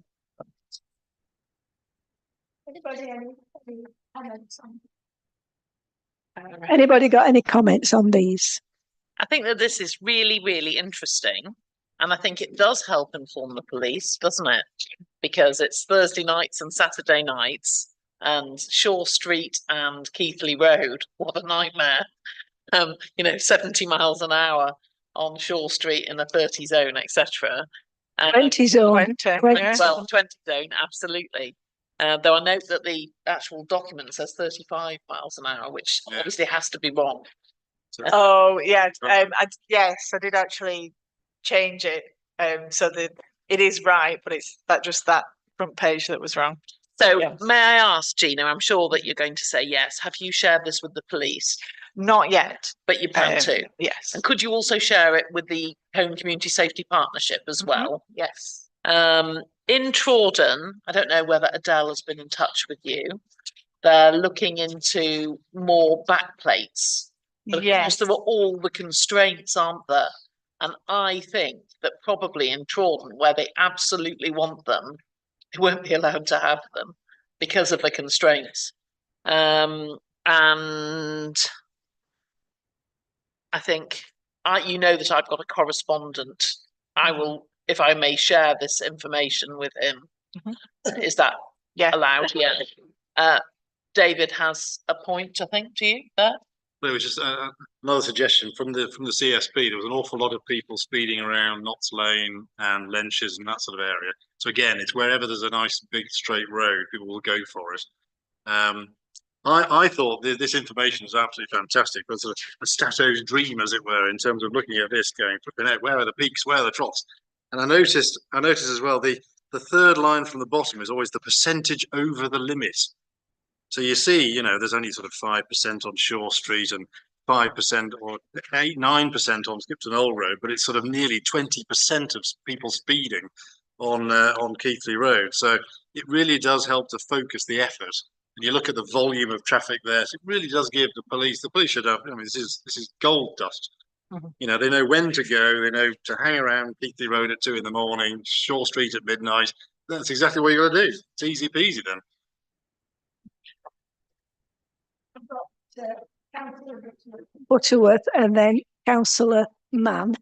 Speaker 1: Anybody got any comments on these?
Speaker 5: I think that this is really, really interesting. And I think it does help inform the police, doesn't it? Because it's Thursday nights and Saturday nights and Shaw Street and Keighley Road. What a nightmare. 70 miles an hour on Shaw Street in a 30 zone, etc.
Speaker 1: 20 zone.
Speaker 2: 20.
Speaker 5: Well, 20 zone, absolutely. Though I note that the actual document says 35 miles an hour, which obviously has to be wrong.
Speaker 2: Oh yeah, yes, I did actually change it. So that it is right, but it's that front page that was wrong.
Speaker 5: So
Speaker 2: Yes.
Speaker 5: may I ask, Gina, I'm sure that you're going to say yes. Have you shared this with the police?
Speaker 2: Not yet,
Speaker 5: but you plan to?
Speaker 2: Yes.
Speaker 5: And could you also share it with the Home Community Safety Partnership as well?
Speaker 2: Yes.
Speaker 5: In Trawden, I don't know whether Adele has been in touch with you. They're looking into more backplates. But of course, there are all the constraints, aren't there? And I think that probably in Trawden, where they absolutely want them, they won't be allowed to have them because of the constraints. And I think you know that I've got a correspondent. I will, if I may, share this information with him. Is that allowed? Yeah. David has a point, I think, to you there.
Speaker 4: There was just another suggestion from the CSP. There was an awful lot of people speeding around Notts Lane and Lenches and that sort of area. So again, it's wherever there's a nice big straight road, people will go for it. I thought this information was absolutely fantastic. It was a Stato's dream, as it were, in terms of looking at this, going, where are the peaks, where are the troughs? And I noticed as well the third line from the bottom is always the percentage over the limit. So you see, there's only sort of 5% on Shaw Street and 5% or 9% on Skipton Old Road, but it's sort of nearly 20% of people speeding on Keighley Road. So it really does help to focus the effort. And you look at the volume of traffic there, so it really does give the police should have, this is gold dust. They know when to go, they know to hang around Keighley Road at 2 a.m, Shaw Street at midnight. That's exactly what you got to do. It's easy peasy then.
Speaker 1: Butterworth and then Councillor Mann.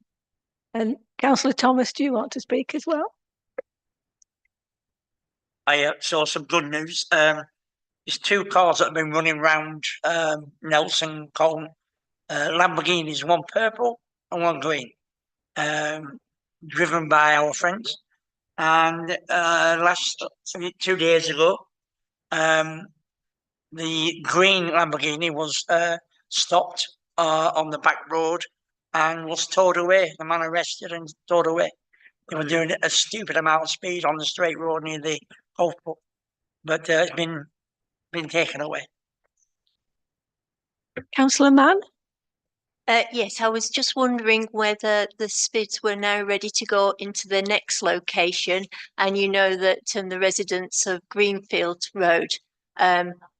Speaker 1: And Councillor Thomas, do you want to speak as well?
Speaker 6: I saw some good news. There's 2 cars that have been running around Nelson Colne. Lamborghinis, one purple and one green, driven by our friends. And last 2 days ago, the green Lamborghini was stopped on the back road and was towed away. The man arrested and towed away. They were doing a stupid amount of speed on the straight road near the golf club, but it's been taken away.
Speaker 1: Councillor Mann?
Speaker 3: Yes, I was just wondering whether the skids were now ready to go into the next location. And you know that the residents of Greenfield Road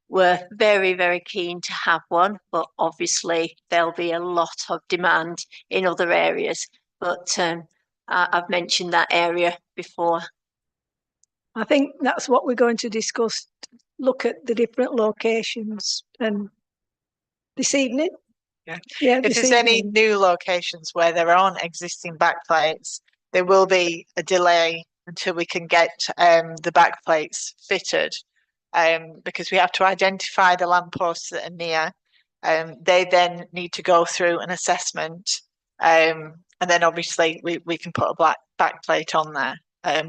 Speaker 3: were very, very keen to have one, but obviously there'll be a lot of demand in other areas. But I've mentioned that area before.
Speaker 1: I think that's what we're going to discuss. Look at the different locations and this evening.
Speaker 2: Yeah.
Speaker 1: Yeah.
Speaker 2: If
Speaker 1: this
Speaker 2: there's any
Speaker 1: evening.
Speaker 2: new locations where there aren't existing backplates, there will be a delay until we can get the backplates fitted, because we have to identify the lampposts that are near. They then need to go through an assessment, and then obviously we can put a black backplate on there.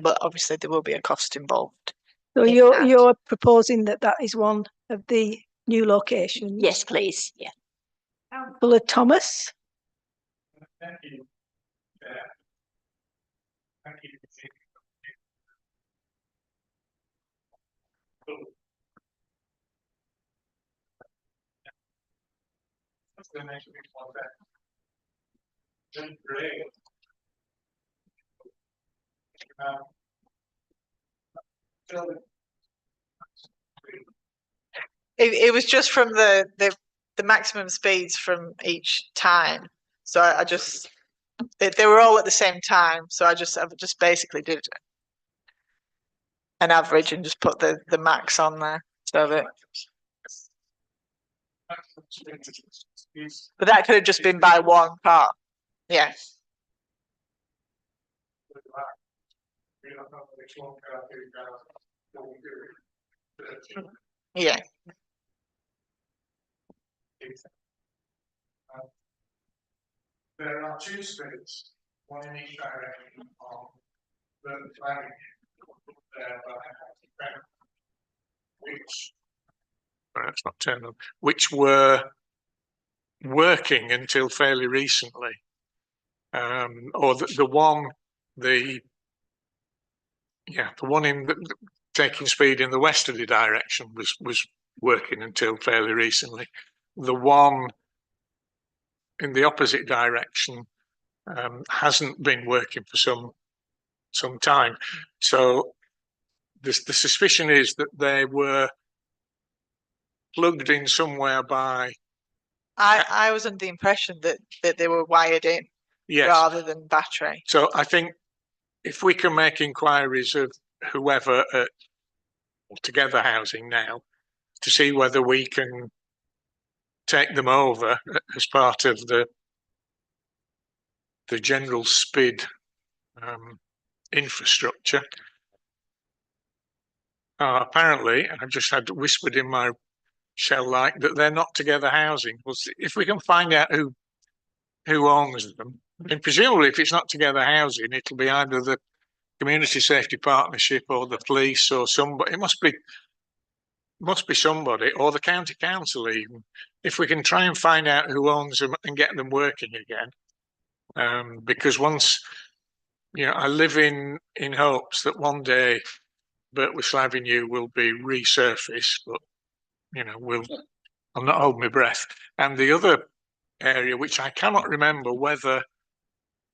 Speaker 2: But obviously there will be a cost involved.
Speaker 1: So
Speaker 2: in
Speaker 1: you're
Speaker 2: that.
Speaker 1: you're proposing that is one of the new locations?
Speaker 3: Yes, please. Yeah.
Speaker 1: Councillor Thomas?
Speaker 8: Thank you. Thank you.
Speaker 2: It was just from the maximum speeds from each time. So I just they were all at the same time. So I just basically did an average and just put the max on there. So that. But that could have just been by one car. Yeah. Yeah.
Speaker 8: There are two speeds, one in each direction on the flag there, which that's not turned on, which were working until fairly recently. Or the one in taking speed in the westerly direction was working until fairly recently. The one in the opposite direction hasn't been working for some time. So the suspicion is that they were plugged in somewhere by.
Speaker 2: I was under the impression that they were wired in,
Speaker 8: yes,
Speaker 2: rather than battery.
Speaker 8: So I think if we can make inquiries of whoever at Together Housing now to see whether we can take them over as part of the general SPID infrastructure. Apparently, I've just had whispered in my shell like that they're not Together Housing. Well, if we can find out who owns them, and presumably if it's not Together Housing, it'll be either the Community Safety Partnership or the police or somebody. It must be somebody, or the county council even. If we can try and find out who owns them and get them working again, because once, I live in hopes that one day Birtwistle Avenue will be resurfaced, but I'm not holding my breath. And the other area, which I cannot remember whether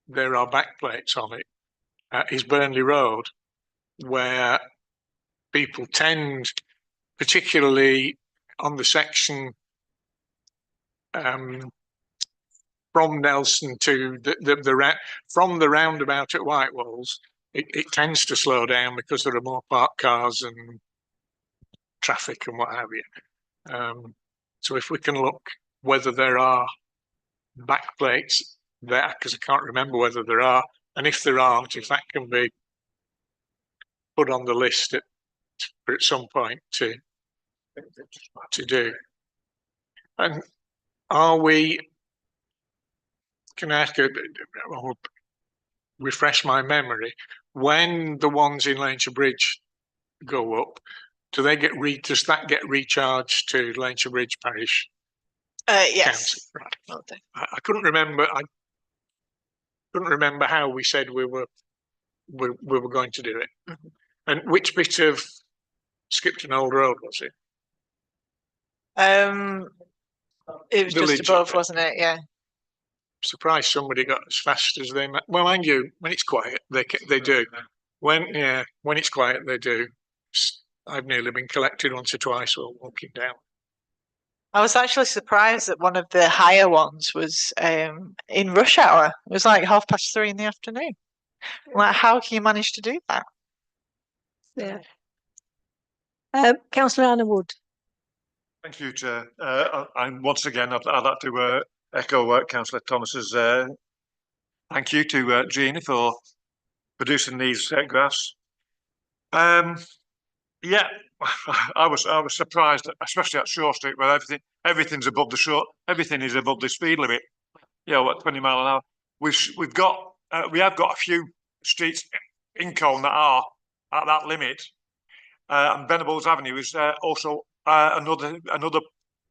Speaker 8: there are backplates on it, is Burnley Road, where people tend, particularly on the section from Nelson to from the roundabout at Whitewalls, it tends to slow down because there are more parked cars and traffic and what have you. So if we can look whether there are backplates there, because I can't remember whether there are, and if there aren't, if that can be put on the list at some point to do. And can I ask refresh my memory, when the ones in Lancashire Bridge go up, does that get recharged to Lancashire Bridge Parish?
Speaker 2: Yes.
Speaker 8: Right. I couldn't remember. I couldn't remember how we said we were going to do it.
Speaker 2: Mm-hmm.
Speaker 8: And which bit of Skipton Old Road was it?
Speaker 2: It was just
Speaker 9: village
Speaker 2: above,
Speaker 9: of it.
Speaker 2: wasn't it? Yeah.
Speaker 9: Surprised somebody got as fast as they. Well, mind you, when it's quiet, they do. When it's quiet, they do. I've nearly been collected once or twice while walking down.
Speaker 2: I was actually surprised that one of the higher ones was in rush hour. It was like 3:30 in the afternoon. Like, how can you manage to do that?
Speaker 1: Yeah. Councillor Anna Wood.
Speaker 8: Thank you, Chair. And once again, I'd like to echo Councillor Thomas's thank you to Jeannie for producing these graphs. Yeah, I was surprised, especially at Shore Street, where everything's above everything is above the speed limit. You know, at 20 mile an hour. We have got a few streets in Colne that are at that limit, and Venables Avenue is also another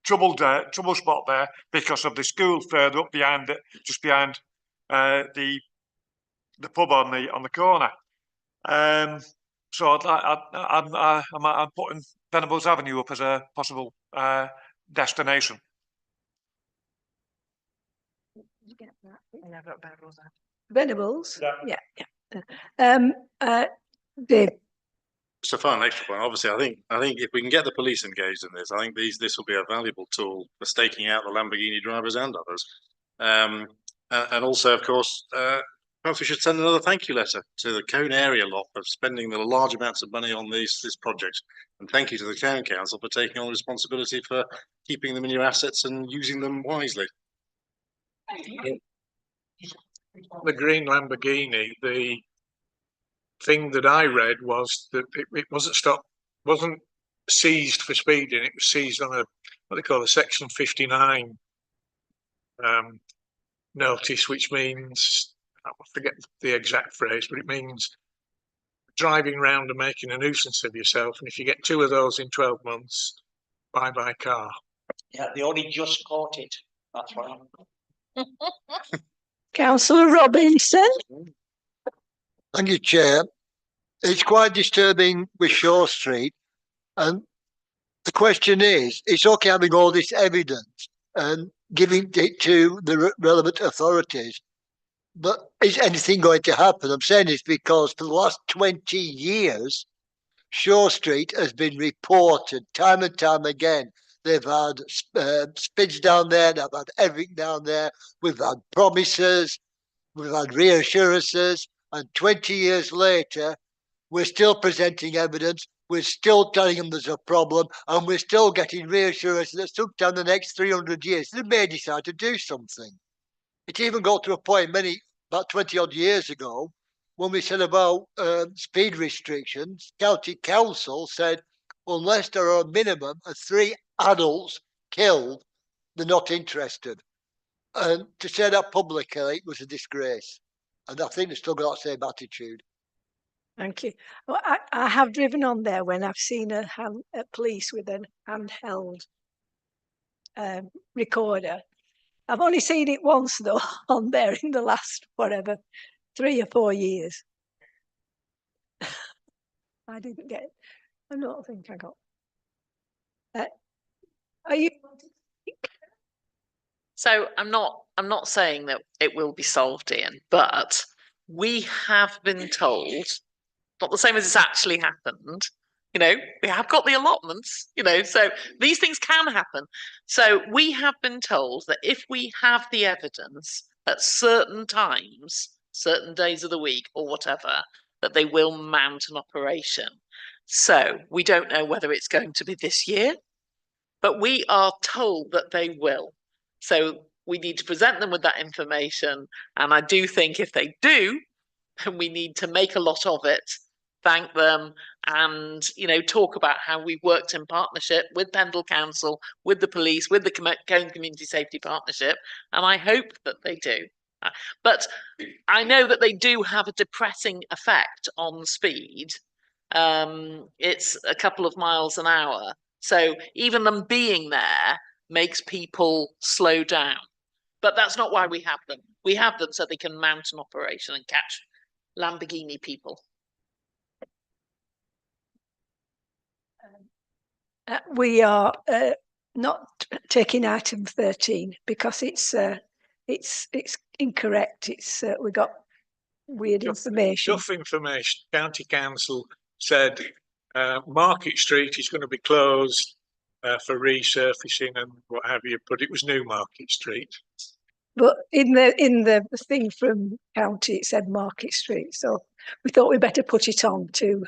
Speaker 8: trouble spot there because of the school further up behind it, just behind the pub on the corner. So I'm putting Venables Avenue up as a possible destination.
Speaker 1: Venables? Yeah. Dave.
Speaker 4: Just a final extra point. Obviously, I think if we can get the police engaged in this, I think this will be a valuable tool for staking out the Lamborghini drivers and others. And also, of course, perhaps we should send another thank you letter to the Colne area lot for spending the large amounts of money on this project. And thank you to the Town Council for taking on responsibility for keeping them in your assets and using them wisely.
Speaker 9: The green Lamborghini, the thing that I read was that it wasn't seized for speeding. It was seized on what they call a Section 59 notice, which means, I forget the exact phrase, but it means driving around and making a nuisance of yourself. And if you get 2 of those in 12 months, bye-bye car.
Speaker 6: Yeah, they only just caught it. That's what happened.
Speaker 1: Councillor Robinson.
Speaker 11: Thank you, Chair. It's quite disturbing with Shore Street. And the question is, it's okay having all this evidence and giving it to the relevant authorities, but is anything going to happen? I'm saying this because for the last 20 years, Shore Street has been reported time and time again. They've had spids down there, they've had everything down there. We've had promises, we've had reassurances, and 20 years later, we're still presenting evidence, we're still telling them there's a problem, and we're still getting reassurances that sometime the next 300 years, they may decide to do something. It even got to a point about 20 odd years ago, when we said about speed restrictions, County Council said, unless there are a minimum of 3 adults killed, they're not interested. And to say that publicly was a disgrace. And I think they've still got that same attitude.
Speaker 1: Thank you. Well, I have driven on there when I've seen a police with a handheld recorder. I've only seen it once though on there in the last 3 or 4 years. I don't think I got. Are you?
Speaker 5: So I'm not saying that it will be solved, Ian, but we have been told, not the same as it's actually happened. You know, we have got the allotments, you know, so these things can happen. So we have been told that if we have the evidence at certain times, certain days of the week or whatever, that they will mount an operation. So we don't know whether it's going to be this year, but we are told that they will. So we need to present them with that information. And I do think if they do, we need to make a lot of it, thank them, and, you know, talk about how we've worked in partnership with Pendle Council, with the police, with the Colne Community Safety Partnership. And I hope that they do. But I know that they do have a depressing effect on speed. It's a couple of miles an hour. So even them being there makes people slow down. But that's not why we have them. We have them so they can mount an operation and catch Lamborghini people.
Speaker 1: We are not taking item 13 because it's incorrect. We got weird information.
Speaker 9: Duff information. County Council said Market Street is going to be closed for resurfacing and what have you, but it was New Market Street.
Speaker 1: But in the thing from county, it said Market Street, so we thought we'd better put it on too.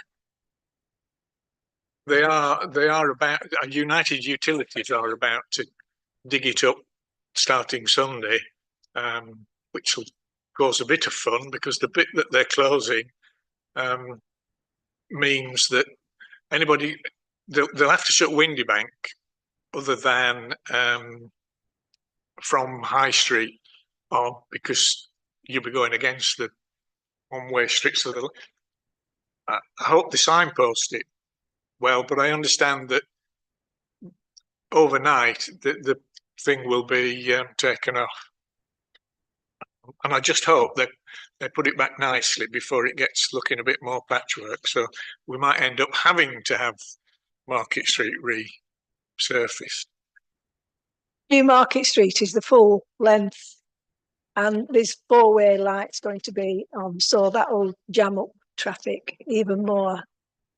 Speaker 9: They are about United Utilities are about to dig it up starting Sunday, which will cause a bit of fun because the bit that they're closing means that anybody they'll have to shut Windybank other than from High Street on, because you'll be going against the one-way street. So I hope they signpost it well, but I understand that overnight the thing will be taken off, and I just hope that they put it back nicely before it gets looking a bit more patchwork. So we might end up having to have Market Street resurfaced.
Speaker 1: New Market Street is the full length, and there's four-way lights going to be on, so that will jam up traffic even more.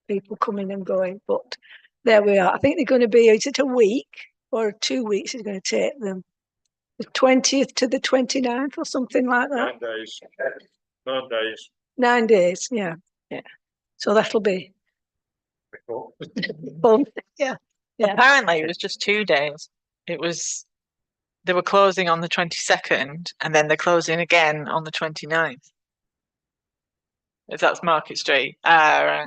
Speaker 1: People coming and going, but there we are. I think they're going to be, is it a week or 2 weeks is going to take them? The 20th to the 29th or something like that?
Speaker 9: 9 days. 9 days.
Speaker 1: 9 days, yeah. So that'll be fun. Yeah.
Speaker 2: Apparently it was just 2 days. They were closing on the 22nd and then they're closing again on the 29th. If that's Market Street. Right.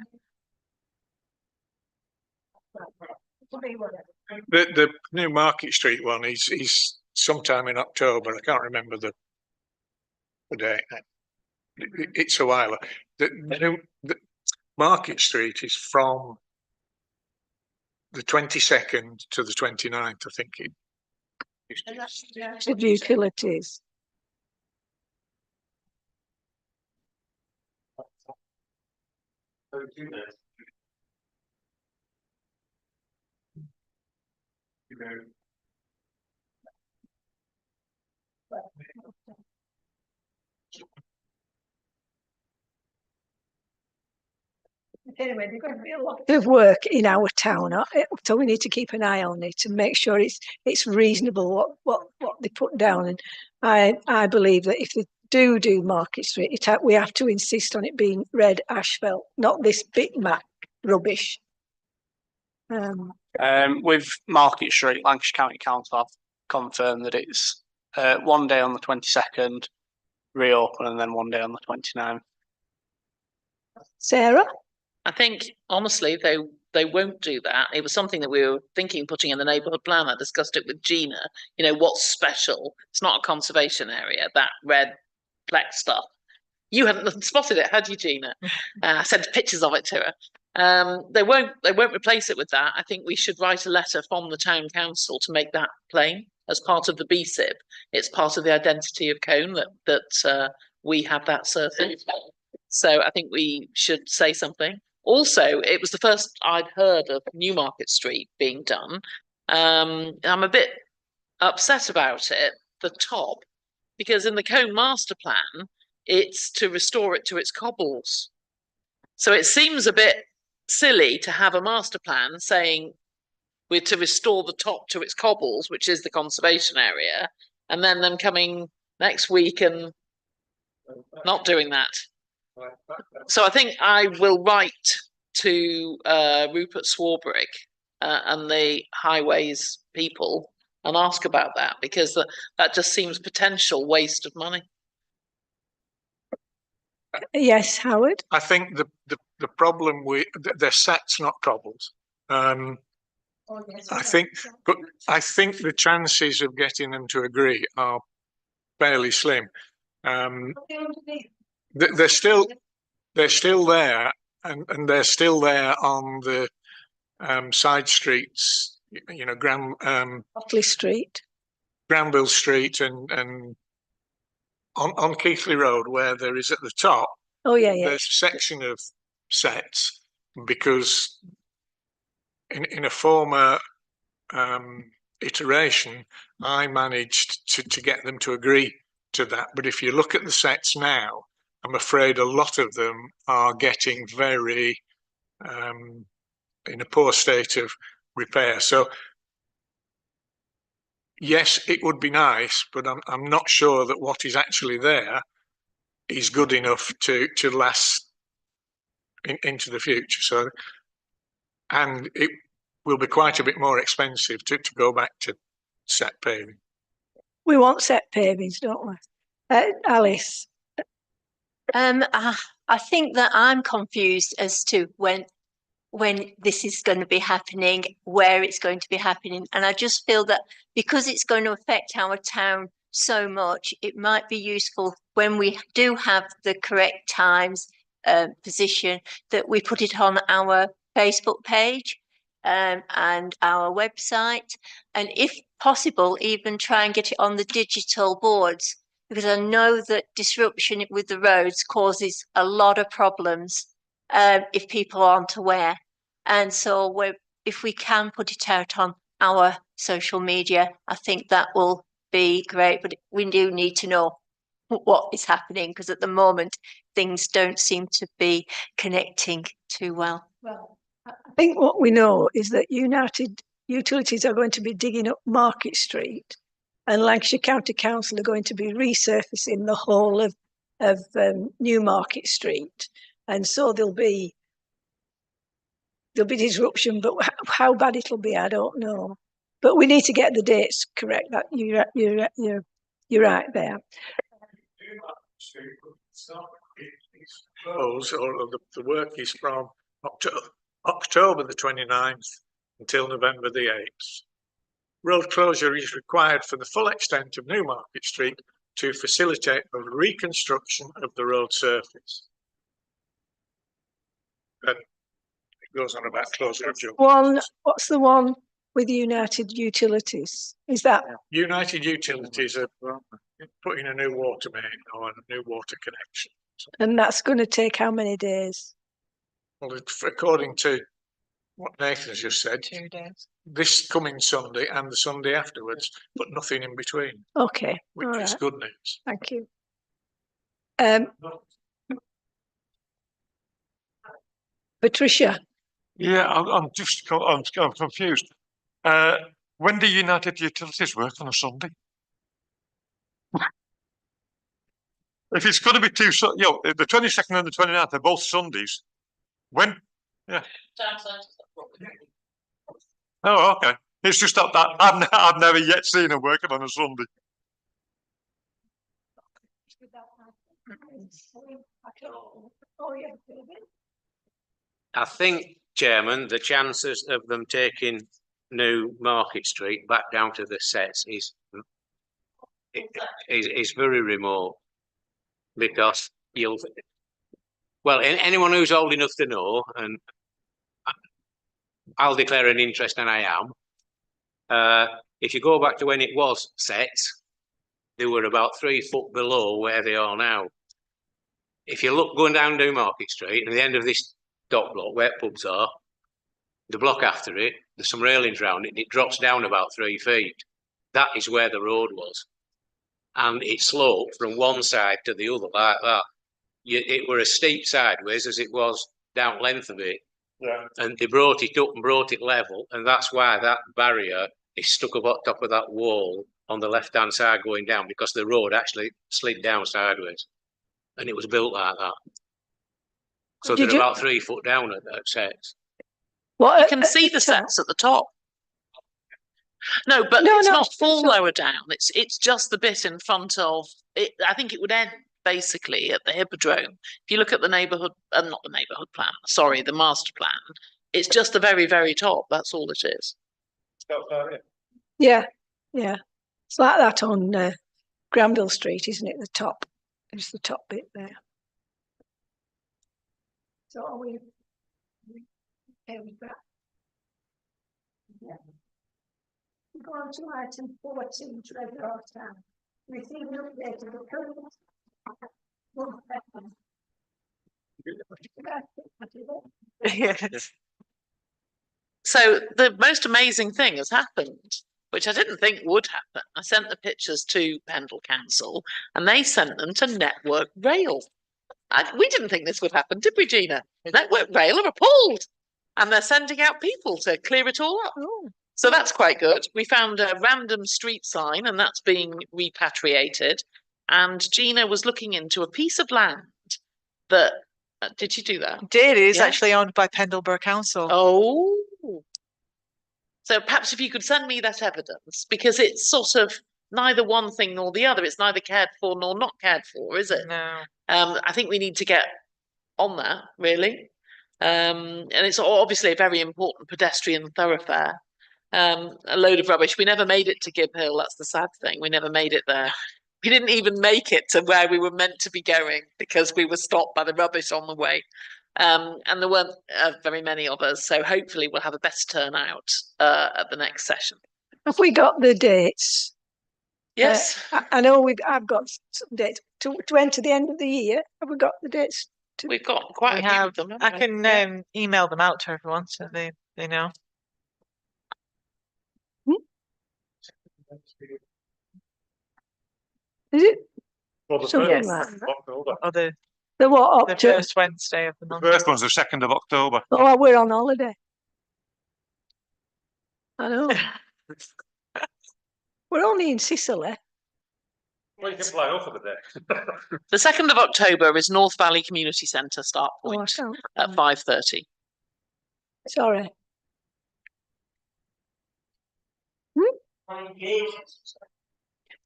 Speaker 9: The New Market Street one is sometime in October. I can't remember the date. It's a while. The Market Street is from the 22nd to the 29th, I think.
Speaker 1: The utilities. Anyway, there's going to be a lot of work in our town, so we need to keep an eye on it and make sure it's reasonable what they put down. And I believe that if they do Market Street, we have to insist on it being red asphalt, not this bitmap rubbish.
Speaker 12: With Market Street, Lancashire County Council have confirmed that it's 1 day on the 22nd, reopen, and then 1 day on the 29th.
Speaker 1: Sarah?
Speaker 5: I think honestly they won't do that. It was something that we were thinking putting in the neighbourhood plan. I discussed it with Gina. You know, what's special? It's not a conservation area, that red plex stuff. You hadn't spotted it, had you, Gina? I sent pictures of it to her. They won't replace it with that. I think we should write a letter from the town council to make that plain as part of the BSIP. It's part of the identity of Colne that we have that surface. So I think we should say something. Also, it was the first I'd heard of New Market Street being done. I'm a bit upset about it, the top, because in the Colne master plan, it's to restore it to its cobbles. So it seems a bit silly to have a master plan saying we're to restore the top to its cobbles, which is the conservation area, and then them coming next week and not doing that. So I think I will write to Rupert Swarbrick and the highways people and ask about that, because that just seems potential waste of money.
Speaker 1: Yes, Howard?
Speaker 9: I think the problem with they're sets, not cobbles. I think the chances of getting them to agree are fairly slim. They're still there, and they're still there on the side streets. You know,
Speaker 1: Otley Street,
Speaker 9: Granville Street, and on Keighley Road, where there is at the top.
Speaker 1: Oh yeah.
Speaker 9: There's a section of sets because in a former iteration, I managed to get them to agree to that. But if you look at the sets now, I'm afraid a lot of them are getting very in a poor state of repair. So yes, it would be nice, but I'm not sure that what is actually there is good enough to last into the future. So, and it will be quite a bit more expensive to go back to set paving.
Speaker 1: We want set pavings, don't we? Alice.
Speaker 3: I think that I'm confused as to when this is going to be happening, where it's going to be happening. And I just feel that because it's going to affect our town so much, it might be useful when we do have the correct times position that we put it on our Facebook page and our website. And if possible, even try and get it on the digital boards, because I know that disruption with the roads causes a lot of problems if people aren't aware. And so if we can put it out on our social media, I think that will be great. But we do need to know what is happening, because at the moment things don't seem to be connecting too well.
Speaker 1: Well, I think what we know is that United Utilities are going to be digging up Market Street, and Lancashire County Council are going to be resurfacing the whole of New Market Street, and so there'll be disruption. But how bad it'll be, I don't know. But we need to get the dates correct. That you're right there.
Speaker 9: Close, or the work is from October the 29th until November the 8th. Road closure is required for the full extent of New Market Street to facilitate the reconstruction of the road surface. And it goes on about closure of junctions.
Speaker 1: What's the one with United Utilities? Is that
Speaker 9: United Utilities are putting a new water main or a new water connection.
Speaker 1: And that's going to take how many days?
Speaker 9: Well, according to what Nathan's just said,
Speaker 2: 2 days.
Speaker 9: This coming Sunday and the Sunday afterwards, but nothing in between.
Speaker 1: Okay,
Speaker 9: which is good news.
Speaker 1: Thank you. Patricia.
Speaker 8: Yeah, I'm confused. When do United Utilities work on a Sunday? If it's going to be two, the 22nd and the 29th are both Sundays. When? Yeah. Oh, okay. It's just that I've never yet seen them working on a Sunday.
Speaker 13: I think, Chairman, the chances of them taking New Market Street back down to the sets is very remote, because anyone who's old enough to know, and I'll declare an interest, and I am. If you go back to when it was set, they were about 3 foot below where they are now. If you look going down New Market Street, at the end of this dock block where pubs are, the block after it, there's some railings around it, and it drops down about 3 feet. That is where the road was. And it sloped from one side to the other like that. It were as steep sideways as it was down length of it.
Speaker 8: Yeah.
Speaker 13: And they brought it up and brought it level, and that's why that barrier is stuck up on top of that wall on the left-hand side going down, because the road actually slid down sideways, and it was built like that. So they're about 3 foot down at sets.
Speaker 3: Well,
Speaker 5: you can see the sets at the top. No, but it's not full lower down. It's just the bit in front of it. I think it would end basically at the Hippodrome. If you look at the neighbourhood, not the neighbourhood plan, sorry, the master plan, it's just the very, very top. That's all it is.
Speaker 1: Yeah. It's like that on Granville Street, isn't it? The top. It's the top bit there. So are we okay with that? Yeah. We go on to item 14, Treasure of Town. Receive an update of the current.
Speaker 5: Yes. So the most amazing thing has happened. which I didn't think would happen. I sent the pictures to Pendle Council and they sent them to Network Rail. We didn't think this would happen, did we, Gina? Network Rail are appalled and they're sending out people to clear it all up. So that's quite good. We found a random street sign and that's being repatriated. And Gina was looking into a piece of land that, did she do that?
Speaker 2: Did, it is
Speaker 5: Yeah.
Speaker 2: actually owned by Pendleborough Council.
Speaker 5: Oh. So perhaps if you could send me that evidence, because it's sort of neither one thing nor the other. It's neither cared for nor not cared for, is it?
Speaker 2: No.
Speaker 5: I think we need to get on that, really. And it's obviously a very important pedestrian thoroughfare. A load of rubbish. We never made it to Gib Hill. That's the sad thing. We never made it there. We didn't even make it to where we were meant to be going because we were stopped by the rubbish on the way. And there weren't very many of us. So hopefully we'll have a better turnout at the next session.
Speaker 1: Have we got the dates?
Speaker 5: Yes.
Speaker 1: I know I've got some dates to enter the end of the year. Have we got the dates?
Speaker 5: We've got quite
Speaker 2: We
Speaker 5: a few
Speaker 2: have.
Speaker 5: of them.
Speaker 2: I
Speaker 5: haven't we?
Speaker 2: can email them out to everyone so they know.
Speaker 1: Is it?
Speaker 8: Well, the
Speaker 1: Something
Speaker 8: first
Speaker 1: like that.
Speaker 8: October.
Speaker 2: Or the
Speaker 1: What, up to?
Speaker 2: first Wednesday of the
Speaker 8: The
Speaker 2: month.
Speaker 8: first one's the 2nd of October.
Speaker 1: Oh, we're on holiday. I know. We're only in Sicily.
Speaker 8: Well, you can fly over the day.
Speaker 5: The 2nd of October is North Valley Community Centre start
Speaker 1: Oh, I
Speaker 5: point
Speaker 1: can't.
Speaker 5: at 5:30.
Speaker 1: Sorry.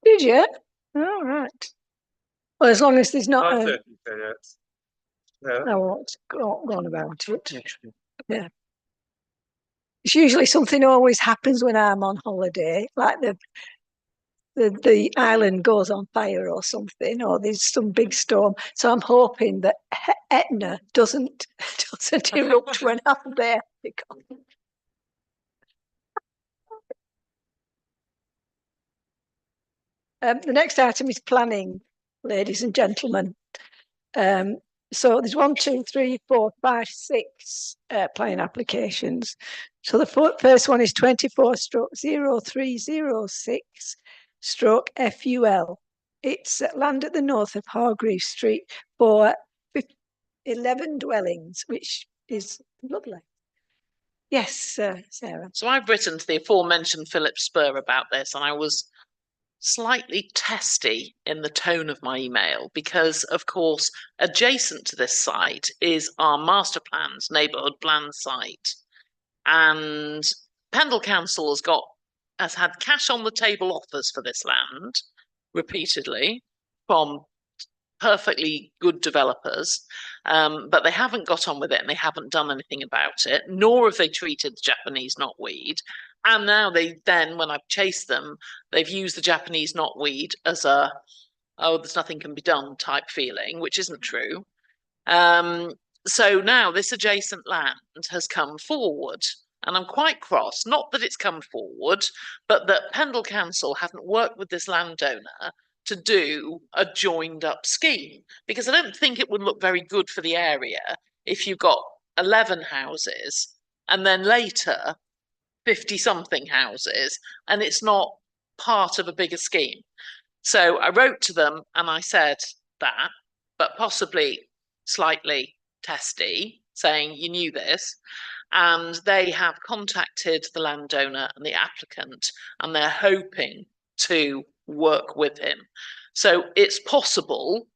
Speaker 1: Did you? All right. Well, as long as there's not a,
Speaker 8: 5:30, yes. Yeah.
Speaker 1: I won't go on about it. Yeah. It's usually something always happens when I'm on holiday, like the island goes on fire or something, or there's some big storm. So I'm hoping that Etna doesn't erupt when I'm there. Because the next item is planning, ladies and gentlemen. So there's 1, 2, 3, 4, 5, 6 planning applications. So the first one is 24/0306/FUL. It's land at the north of Hargreave Street for 11 dwellings, which is lovely. Yes, Sarah.
Speaker 5: So I've written to the aforementioned Philip Spur about this, and I was slightly testy in the tone of my email because, of course, adjacent to this site is our master plans, neighbourhood plan site. And Pendle Council has had cash on the table offers for this land repeatedly from perfectly good developers, but they haven't got on with it and they haven't done anything about it, nor have they treated the Japanese knotweed. And now when I've chased them, they've used the Japanese knotweed as a, oh, there's nothing can be done type feeling, which isn't true. So now this adjacent land has come forward, and I'm quite cross, not that it's come forward, but that Pendle Council haven't worked with this landowner to do a joined up scheme, because I don't think it would look very good for the area if you've got 11 houses and then later 50 something houses and it's not part of a bigger scheme. So I wrote to them and I said that, but possibly slightly testy, saying you knew this, and they have contacted the landowner and the applicant and they're hoping to work with him. So it's possible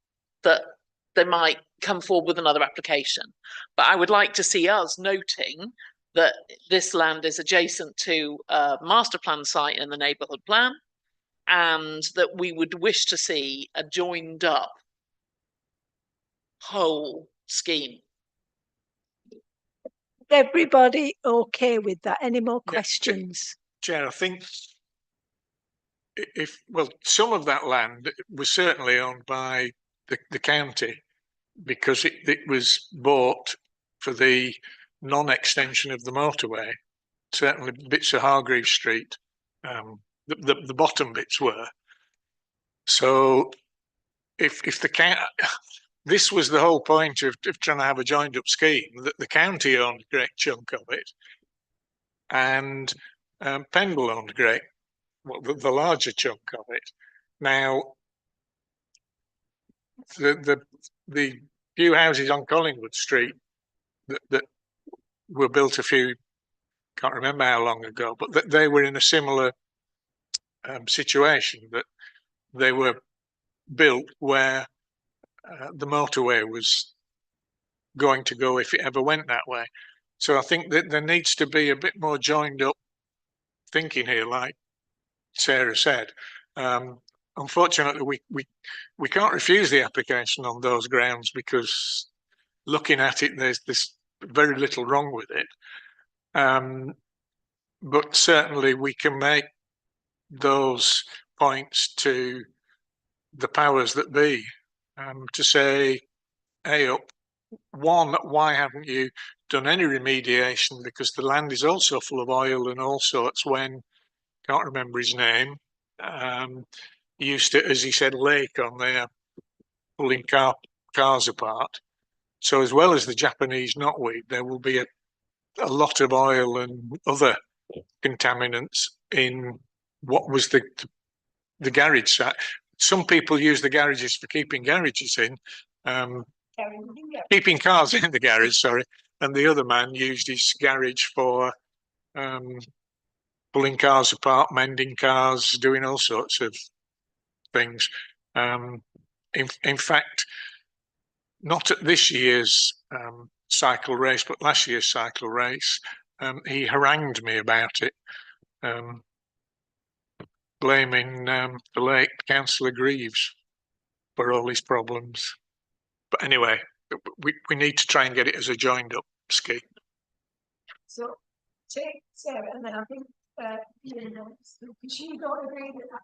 Speaker 5: that they might come forward with another application, but I would like to see us noting that this land is adjacent to a master plan site in the neighbourhood plan, and that we would wish to see a joined up whole scheme.
Speaker 1: Everybody okay with that? Any more questions?
Speaker 9: Chair, I think well, some of that land was certainly owned by the county because it was bought for the non-extension of the motorway. Certainly bits of Hargreave Street, the bottom bits were. So if the this was the whole point of trying to have a joined up scheme, that the county owned a great chunk of it and Pendle owned a great well, the larger chunk of it. Now, the few houses on Collingwood Street that were built can't remember how long ago, but they were in a similar situation, that they were built where the motorway was going to go if it ever went that way. So I think that there needs to be a bit more joined up thinking here, like Sarah said. Unfortunately, we can't refuse the application on those grounds, because looking at it, there's very little wrong with it. But certainly we can make those points to the powers that be, to say, hey, up, one, why haven't you done any remediation? Because the land is also full of oil and all sorts. When, can't remember his name, used to, as he said, lake on there, pulling cars apart. So as well as the Japanese knotweed, there will be a lot of oil and other contaminants in what was the garage site. Some people use the garages for keeping garages in, keeping cars in the garage, sorry. And the other man used his garage for pulling cars apart, mending cars, doing all sorts of things. In fact, not at this year's cycle race, but last year's cycle race, he harangued me about it, blaming the late Councillor Greaves for all his problems. But anyway, we need to try and get it as a joined up scheme.
Speaker 1: So take Sarah, and then I think because you don't agree with that.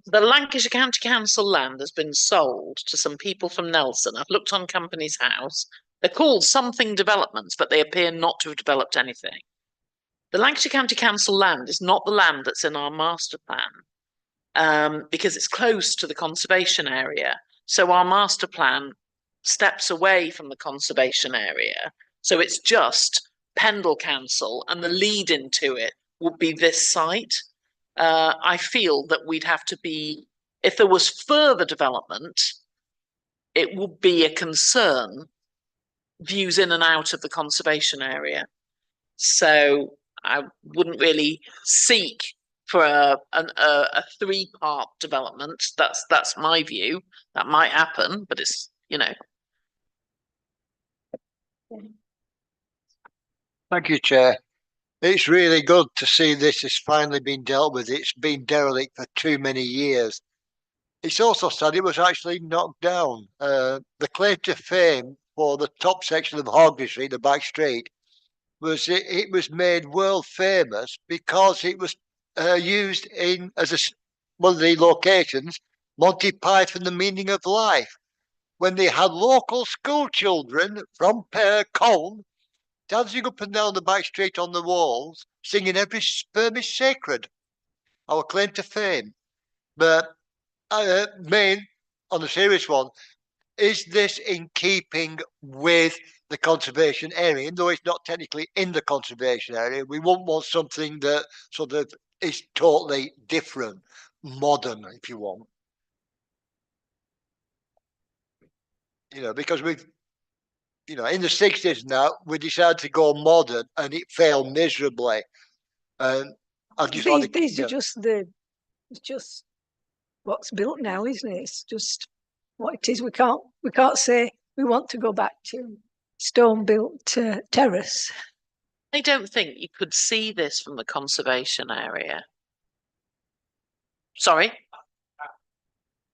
Speaker 5: The Lancashire County Council land has been sold to some people from Nelson. I've looked on Company's House. They're called something developments, but they appear not to have developed anything. The Lancashire County Council land is not the land that's in our master plan, because it's close to the conservation area. So our master plan steps away from the conservation area. So it's just Pendle Council, and the lead into it would be this site. I feel that we'd have to be, if there was further development, it would be a concern, views in and out of the conservation area. So I wouldn't really seek for a 3-part development. That's my view. That might happen, but it's, you know.
Speaker 11: Thank you, Chair. It's really good to see this has finally been dealt with. It's been derelict for too many years. It's also sad it was actually knocked down. The claim to fame for the top section of Hogby Street, the back street, was it was made world famous because it was used in as one of the locations, Monty Python, The Meaning of Life, when they had local school children from Colne dancing up and down the back street on the walls, singing "Every Sperm is Sacred," our claim to fame. But main, on a serious one, is this in keeping with the conservation area? Even though it's not technically in the conservation area, we won't want something that sort of is totally different, modern, if you want. You know, because we've, you know, in the 60s now, we decided to go modern and it failed miserably. And I just
Speaker 1: these are it's just what's built now, isn't it? It's just what it is. We can't say we want to go back to stone built terrace.
Speaker 5: I don't think you could see this from the conservation area. Sorry?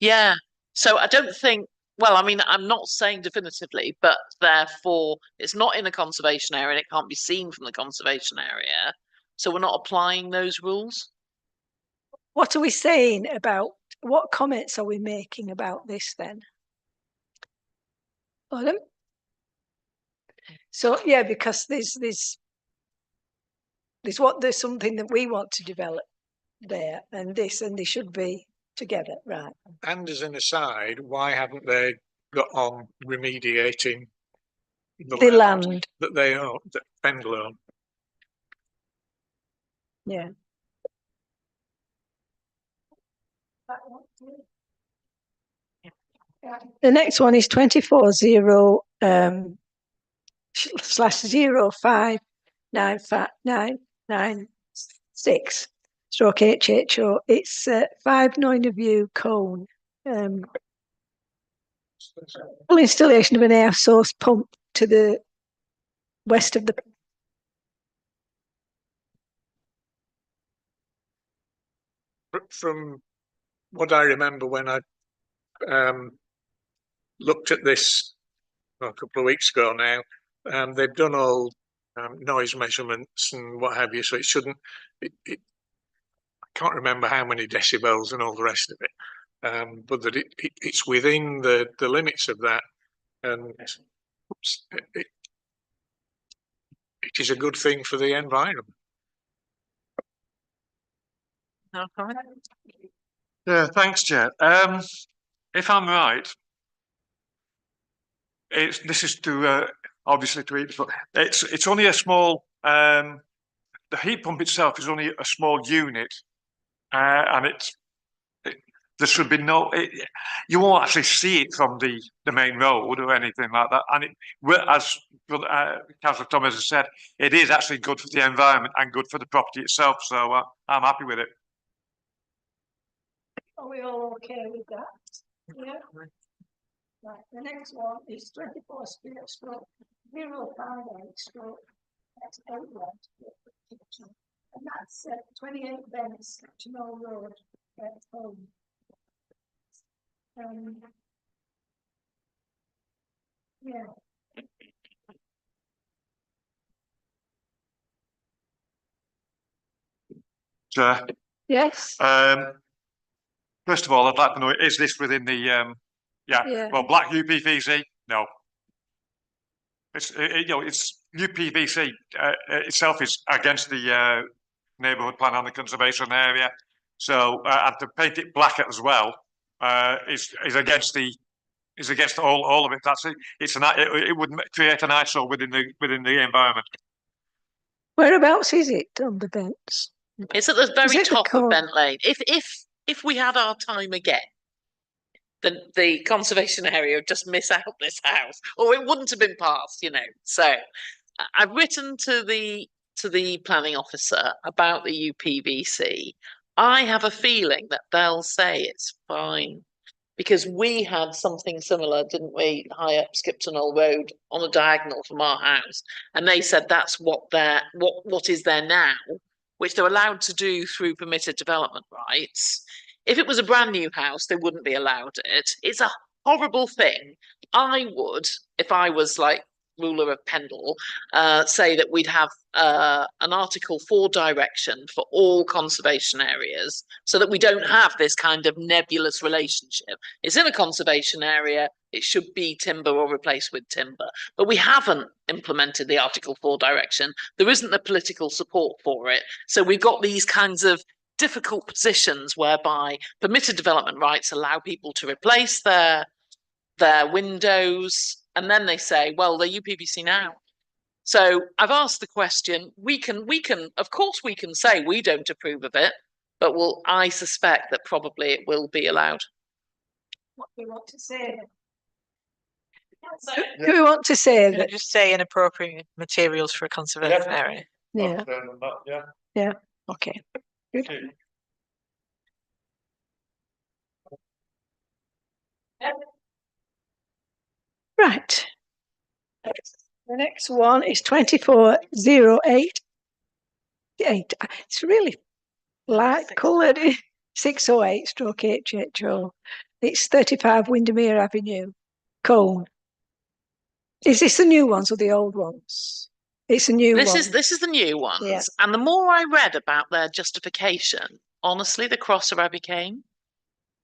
Speaker 5: Yeah. So I don't think, well, I mean, I'm not saying definitively, but therefore it's not in a conservation area and it can't be seen from the conservation area. So we're not applying those rules.
Speaker 1: What are we saying about, what comments are we making about this then? Pardon? So yeah, because there's something that we want to develop there, and they should be together, right?
Speaker 9: And as an aside, why haven't they got on remediating
Speaker 1: the land
Speaker 9: that they own, that Pendle own?
Speaker 1: Yeah. The next one is 24/0 slash 059596 stroke HHO. It's 5 Noina View, Colne. Full installation of an air source pump to the west of the
Speaker 9: From what I remember when I looked at this a couple of weeks ago now, they've done all noise measurements and what have you, so it shouldn't. I can't remember how many decibels and all the rest of it, but that it's within the limits of that, and it is a good thing for the environment.
Speaker 2: No comment?
Speaker 8: Yeah, thanks, Chair. If I'm right, this is to obviously to eat, but it's only a small. The heat pump itself is only a small unit, and there should be no. You won't actually see it from the main road or anything like that. And as Councillor Thomas has said, it is actually good for the environment and good for the property itself. So I'm happy with it.
Speaker 1: Are we all okay with that? Yeah. Right, the next one is 24 stroke 058 stroke that's 81 and that's 28 Venice to Mill Road at home. Yeah.
Speaker 8: Chair.
Speaker 1: Yes.
Speaker 8: First of all, I'd like to know, is this within the,
Speaker 1: Yeah.
Speaker 8: well, black UPVC? No. It's, it's UPVC itself is against the neighbourhood plan and the conservation area. So, and to paint it black as well, is against all of it. That's it. It would create an eyesore within the environment.
Speaker 1: Whereabouts is it on the Bents?
Speaker 5: It's at the very top of
Speaker 1: corner?
Speaker 5: Bent Lane. If we had our time again, then the conservation area would just miss out this house, or it wouldn't have been passed, So I've written to the planning officer about the UPVC. I have a feeling that they'll say it's fine, because we had something similar, didn't we, high up Skipton Hall Road on a diagonal from our house, and they said that's what is there now, which they're allowed to do through permitted development rights. If it was a brand new house, they wouldn't be allowed it. It's a horrible thing. I would, if I was like ruler of Pendle, say that we'd have an Article 4 direction for all conservation areas, so that we don't have this kind of nebulous relationship. It's in a conservation area, it should be timber or replaced with timber. But we haven't implemented the Article 4 direction. There isn't the political support for it. So we've got these kinds of difficult positions whereby permitted development rights allow people to replace their windows, and then they say, well, they're UPVC now. So I've asked the question. We can, of course, we can say we don't approve of it, but I suspect that probably it will be allowed.
Speaker 1: What do we want to say? Do we want to say
Speaker 2: Can I
Speaker 1: that?
Speaker 2: just say inappropriate materials for a conservation area?
Speaker 1: Yeah.
Speaker 8: Yeah.
Speaker 1: Yeah. Okay. Good. Right. The next one is 2408. It's really light coloured. 608 stroke HHO. It's 35 Windermere Avenue, Colne. Is this the new ones or the old ones? It's a new one.
Speaker 5: This is the new ones.
Speaker 1: Yeah.
Speaker 5: And the more I read about their justification, honestly, the crosser I became,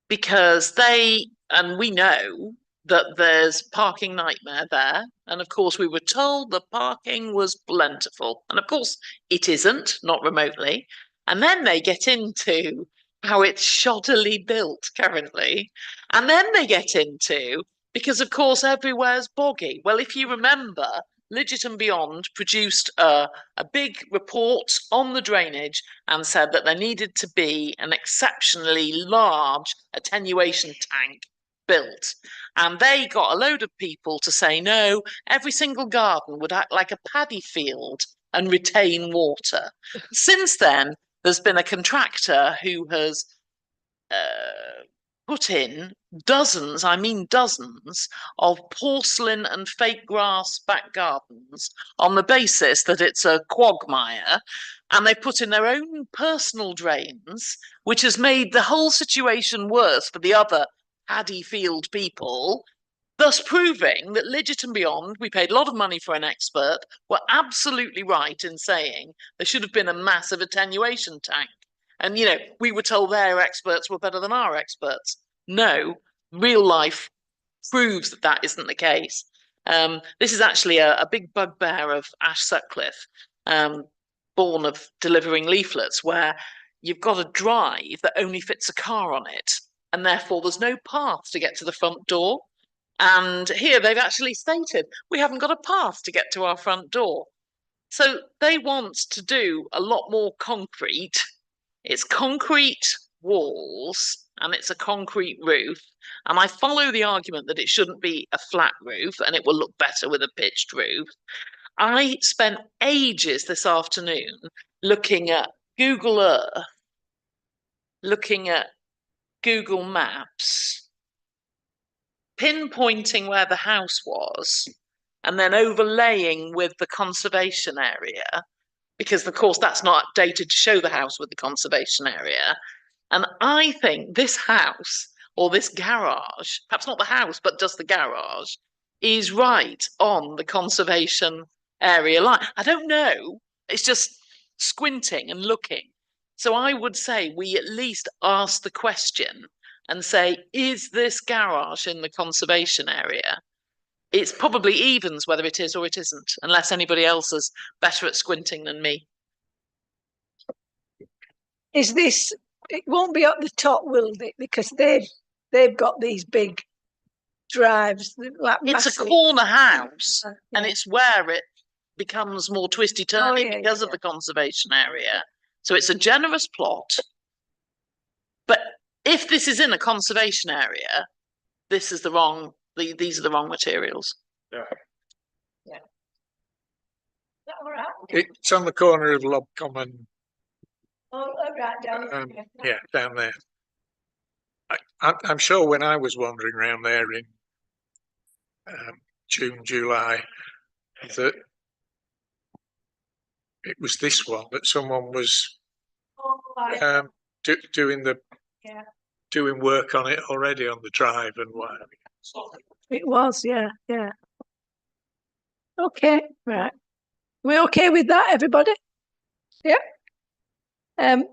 Speaker 5: because we know that there's parking nightmare there. And of course, we were told the parking was plentiful. And of course, it isn't, not remotely. And then they get into how it's shoddily built currently. And then they get into, because of course, everywhere's boggy. Well, if you remember, Lidget and Beyond produced a big report on the drainage and said that there needed to be an exceptionally large attenuation tank built. And they got a load of people to say, no, every single garden would act like a paddy field and retain water. Since then, there's been a contractor who has put in dozens, I mean dozens, of porcelain and fake grass back gardens on the basis that it's a quagmire, and they put in their own personal drains, which has made the whole situation worse for the other paddy field people, thus proving that Lidget and Beyond, we paid a lot of money for an expert, were absolutely right in saying there should have been a massive attenuation tank. And, you know, we were told their experts were better than our experts. No, real life proves that that isn't the case. This is actually a big bugbear of Ash Sutcliffe, born of delivering leaflets, where you've got a drive that only fits a car on it, and therefore there's no path to get to the front door. And here they've actually stated, we haven't got a path to get to our front door. So they want to do a lot more concrete. It's concrete walls and it's a concrete roof. And I follow the argument that it shouldn't be a flat roof and it will look better with a pitched roof. I spent ages this afternoon looking at Google Earth, looking at Google Maps, pinpointing where the house was, and then overlaying with the conservation area, because of course that's not updated to show the house with the conservation area. And I think this house, or this garage, perhaps not the house, but just the garage, is right on the conservation area line. I don't know, it's just squinting and looking. So I would say we at least ask the question and say, is this garage in the conservation area? It's probably evens whether it is or it isn't, unless anybody else is better at squinting than me.
Speaker 1: Is this, it won't be at the top, will it? Because they've got these big drives. Like
Speaker 5: it's
Speaker 1: massive.
Speaker 5: A corner house, and it's where it becomes more twisty turny because of the conservation area. So it's a generous plot. But if this is in a conservation area, this is the wrong, these are the wrong materials.
Speaker 9: Yeah.
Speaker 1: Yeah. All right.
Speaker 9: It's on the corner of Lob Common.
Speaker 1: Oh, right down there.
Speaker 9: Yeah, down there. I'm sure when I was wandering around there in June, July, that it was this one that someone was doing work on it already on the drive and what have you.
Speaker 1: It was, yeah. Okay, right. We okay with that, everybody? Yeah. The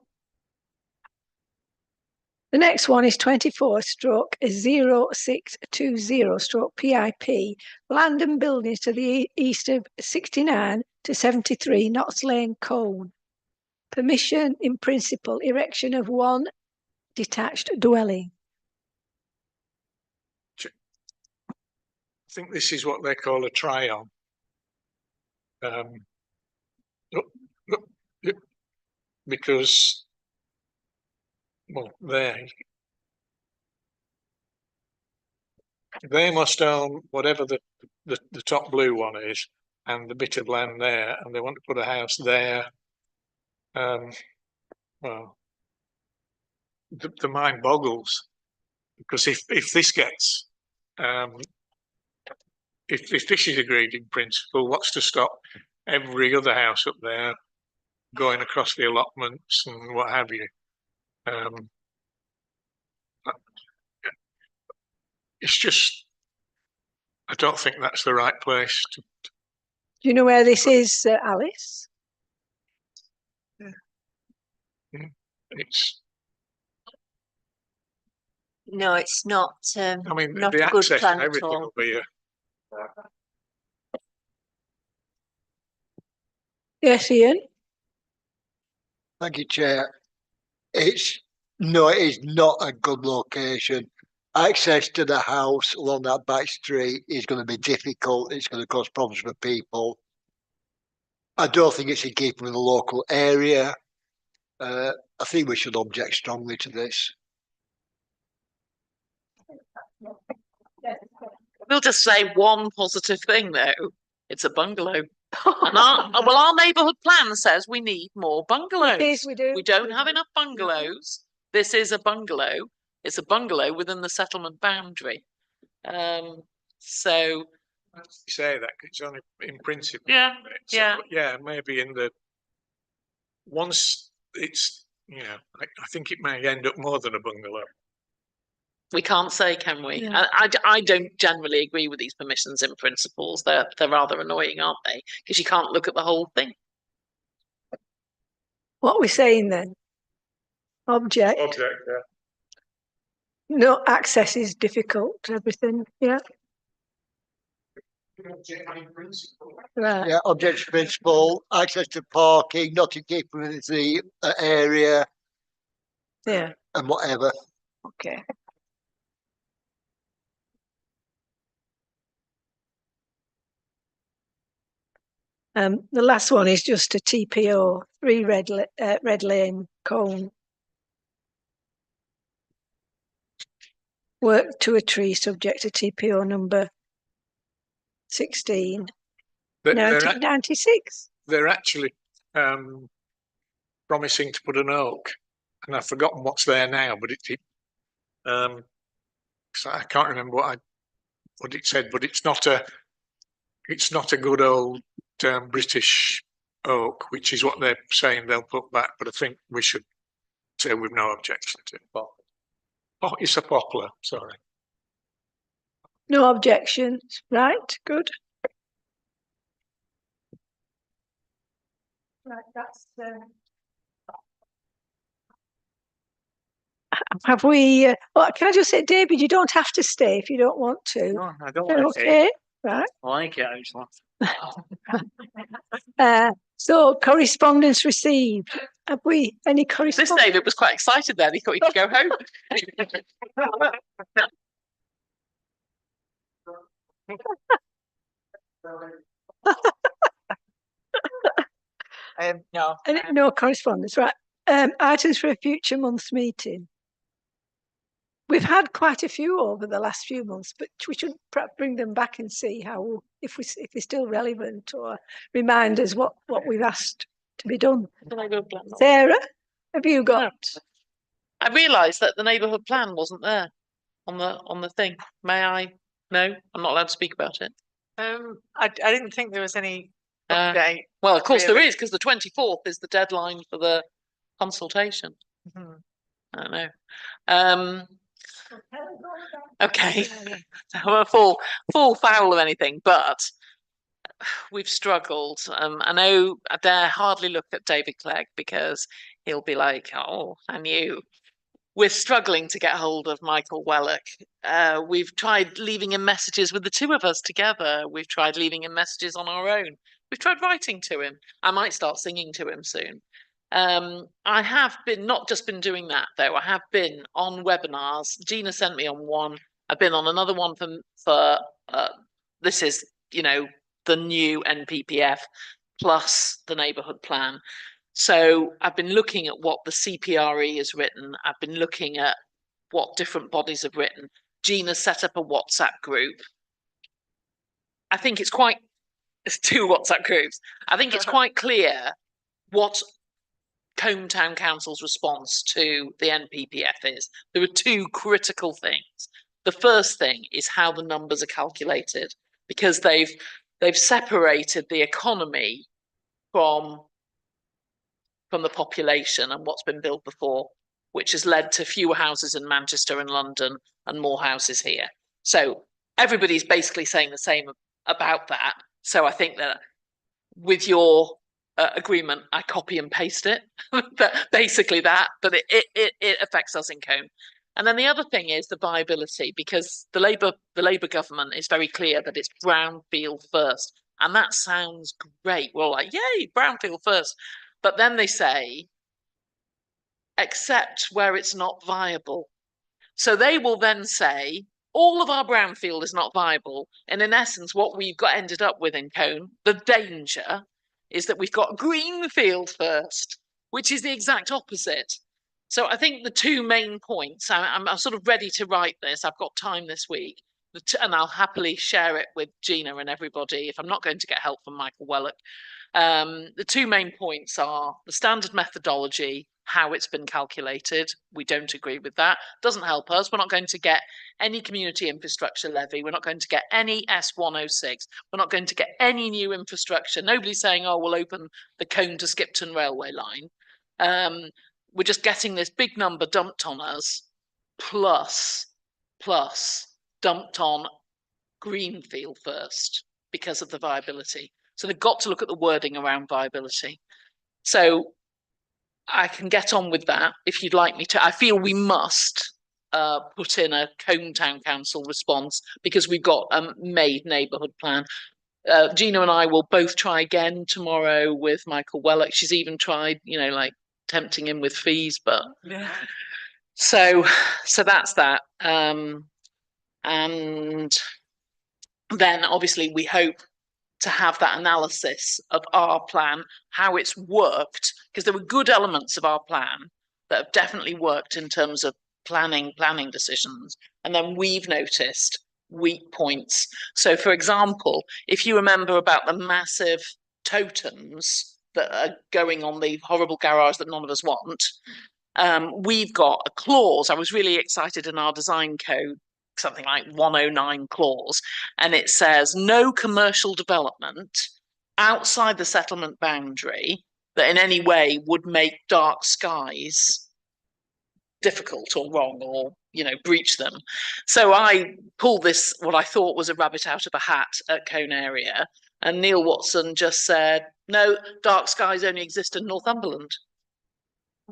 Speaker 1: next one is 24/0620/PIP, land and buildings to the east of 69 to 73 Knots Lane, Colne. Permission in principle, erection of one detached dwelling.
Speaker 9: I think this is what they call a try-on. Because, well, they must own whatever the top blue one is and the bit of land there, and they want to put a house there. Well, the mind boggles, because if this gets if this is agreed in principle, what's to stop every other house up there going across the allotments and what have you? It's just, I don't think that's the right place to.
Speaker 1: Do you know where this is, Alice?
Speaker 9: Yeah. It's.
Speaker 3: No, it's not.
Speaker 9: I mean,
Speaker 3: not
Speaker 9: the
Speaker 3: a good
Speaker 9: access
Speaker 3: plan
Speaker 9: and
Speaker 3: at
Speaker 9: everything
Speaker 3: all.
Speaker 9: will be a.
Speaker 1: Yes, Ian.
Speaker 11: Thank you, Chair. It is not a good location. access to the house along that back street is going to be difficult. It's going to cause problems for people. I don't think it's in keeping with the local area. I think we should object strongly to this.
Speaker 5: We'll just say one positive thing though. It's a bungalow. And our neighbourhood plan says we need more bungalows.
Speaker 1: Yes, we do.
Speaker 5: We don't have enough bungalows. This is a bungalow. It's a bungalow within the settlement boundary. So
Speaker 9: Say that 'cause it's only in principle.
Speaker 5: yeah,
Speaker 9: So,
Speaker 5: yeah.
Speaker 9: yeah, maybe in the once it's I think it may end up more than a bungalow.
Speaker 5: We can't say, can we?
Speaker 1: Yeah.
Speaker 5: I don't generally agree with these permissions in principles. They're rather annoying, aren't they? Because you can't look at the whole thing.
Speaker 1: What we're saying then? Object.
Speaker 9: Object, yeah.
Speaker 1: No, access is difficult. Everything. Yeah. Right.
Speaker 11: Yeah, object principle, access to parking, not in keeping with the area
Speaker 1: Yeah.
Speaker 11: and whatever.
Speaker 1: Okay. The last one is just a TPO, 3 Red Lane, Colne. Work to a tree subject to TPO number 16,
Speaker 9: They're
Speaker 1: 1996.
Speaker 9: they're actually promising to put an oak, and I've forgotten what's there now, but so I can't remember what it said, but it's not a good old British oak, which is what they're saying they'll put back. But I think we should say we've no objection to it. Oh, it's a poplar. Sorry.
Speaker 1: No objections. Right, good. Right, that's. Have we? Well, can I just say, David, you don't have to stay if you don't want to.
Speaker 7: No, I don't
Speaker 1: You're
Speaker 7: want to
Speaker 1: okay, right?
Speaker 7: I like it actually.
Speaker 1: So correspondence received. Have we any
Speaker 5: This
Speaker 1: correspondence?
Speaker 5: David was quite excited then. He thought he could go home.
Speaker 2: No.
Speaker 1: No correspondence, right? Items for a future month's meeting. We've had quite a few over the last few months, but we should perhaps bring them back and see how if they're still relevant, or remind us what we've asked to be done. Sarah, have you got?
Speaker 5: I realised that the neighbourhood plan wasn't there on the thing. May I? No, I'm not allowed to speak about it.
Speaker 2: I didn't think there was any update.
Speaker 5: Well, of course there
Speaker 2: really.
Speaker 5: is, because the 24th is the deadline for the consultation.
Speaker 2: Mhm.
Speaker 5: I don't know. Okay, I'm full foul of anything, but we've struggled. I know I dare hardly look at David Clegg because he'll be like, "Oh, I knew." We're struggling to get hold of Michael Wellock. We've tried leaving him messages with the two of us together. We've tried leaving him messages on our own. We've tried writing to him. I might start singing to him soon. I have not just been doing that though. I have been on webinars. Gina sent me on one. I've been on another one for this is, the new NPPF plus the neighbourhood plan. So I've been looking at what the CPRE has written. I've been looking at what different bodies have written. Gina set up a WhatsApp group. I think it's 2 WhatsApp groups. I think it's quite clear what Colne Town Council's response to the NPPF is. There are 2 critical things. The first thing is how the numbers are calculated, because they've separated the economy from the population and what's been built before, which has led to fewer houses in Manchester and London and more houses here. So everybody's basically saying the same about that. So I think that with your agreement, I copy and paste it. But basically that, but it affects us in Colne. And then the other thing is the viability, because the Labour government is very clear that it's brownfield first. And that sounds great. We're all like, yay, brownfield first. But then they say, except where it's not viable. So they will then say, all of our brownfield is not viable. And in essence, what we've got ended up with in Colne, the danger is that we've got greenfield first, which is the exact opposite. So I think the two main points, I'm sort of ready to write this. I've got time this week, and I'll happily share it with Gina and everybody if I'm not going to get help from Michael Wellock. The two main points are the standard methodology, how it's been calculated. We don't agree with that. Doesn't help us. We're not going to get any community infrastructure levy. We're not going to get any S106. We're not going to get any new infrastructure. Nobody's saying, oh, we'll open the Colne to Skipton railway line. We're just getting this big number dumped on us, plus dumped on greenfield first because of the viability. So they've got to look at the wording around viability. So I can get on with that if you'd like me to. I feel we must put in a Colne Town Council response because we've got a made neighbourhood plan. Gina and I will both try again tomorrow with Michael Wellock. She's even tried, you know, like tempting him with fees, but yeah. So that's that. And then obviously we hope to have that analysis of our plan, how it's worked, because there were good elements of our plan that have definitely worked in terms of planning decisions. And then we've noticed weak points. So for example, if you remember about the massive totems that are going on the horrible garage that none of us want, we've got a clause. I was really excited in our design code, something like 109 clause, and it says no commercial development outside the settlement boundary that in any way would make dark skies difficult or wrong or, you know, breach them. So I pulled this, what I thought was a rabbit out of a hat at Colne area, and Neil Watson just said, no, dark skies only exist in Northumberland.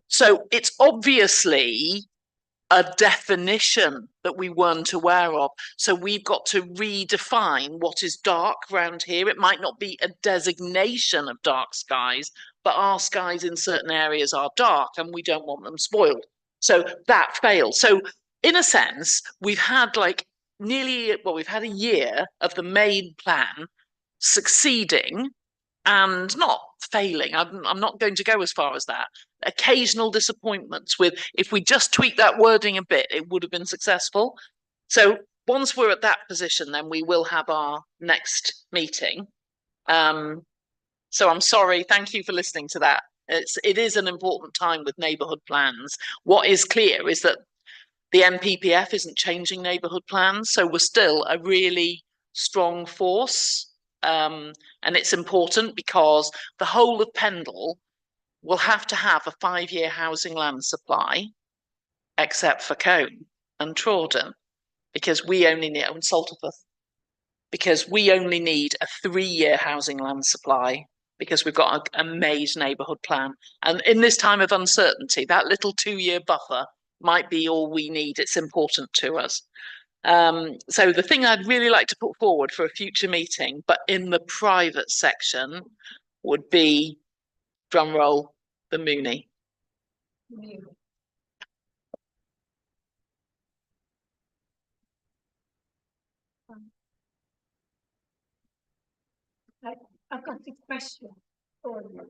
Speaker 5: So it's obviously a definition that we weren't aware of. So we've got to redefine what is dark around here. It might not be a designation of dark skies, but our skies in certain areas are dark and we don't want them spoiled. So that failed. So in a sense, we've had like we've had a year of the main plan succeeding and not failing. I'm not going to go as far as that. Occasional disappointments with, if we just tweak that wording a bit, it would have been successful. So once we're at that position, then we will have our next meeting. So I'm sorry. Thank you for listening to that. It is an important time with neighbourhood plans. What is clear is that the NPPF isn't changing neighbourhood plans. So we're still a really strong force. And it's important because the whole of Pendle will have to have a 5-year housing land supply, except for Colne and Trawden, because we only need, and Salterford, because we only need a 3-year housing land supply because we've got a made neighbourhood plan. And in this time of uncertainty, that little 2-year buffer might be all we need. It's important to us. So the thing I'd really like to put forward for a future meeting, but in the private section, would be, drum roll, the Mooney.
Speaker 1: I've got a question for you.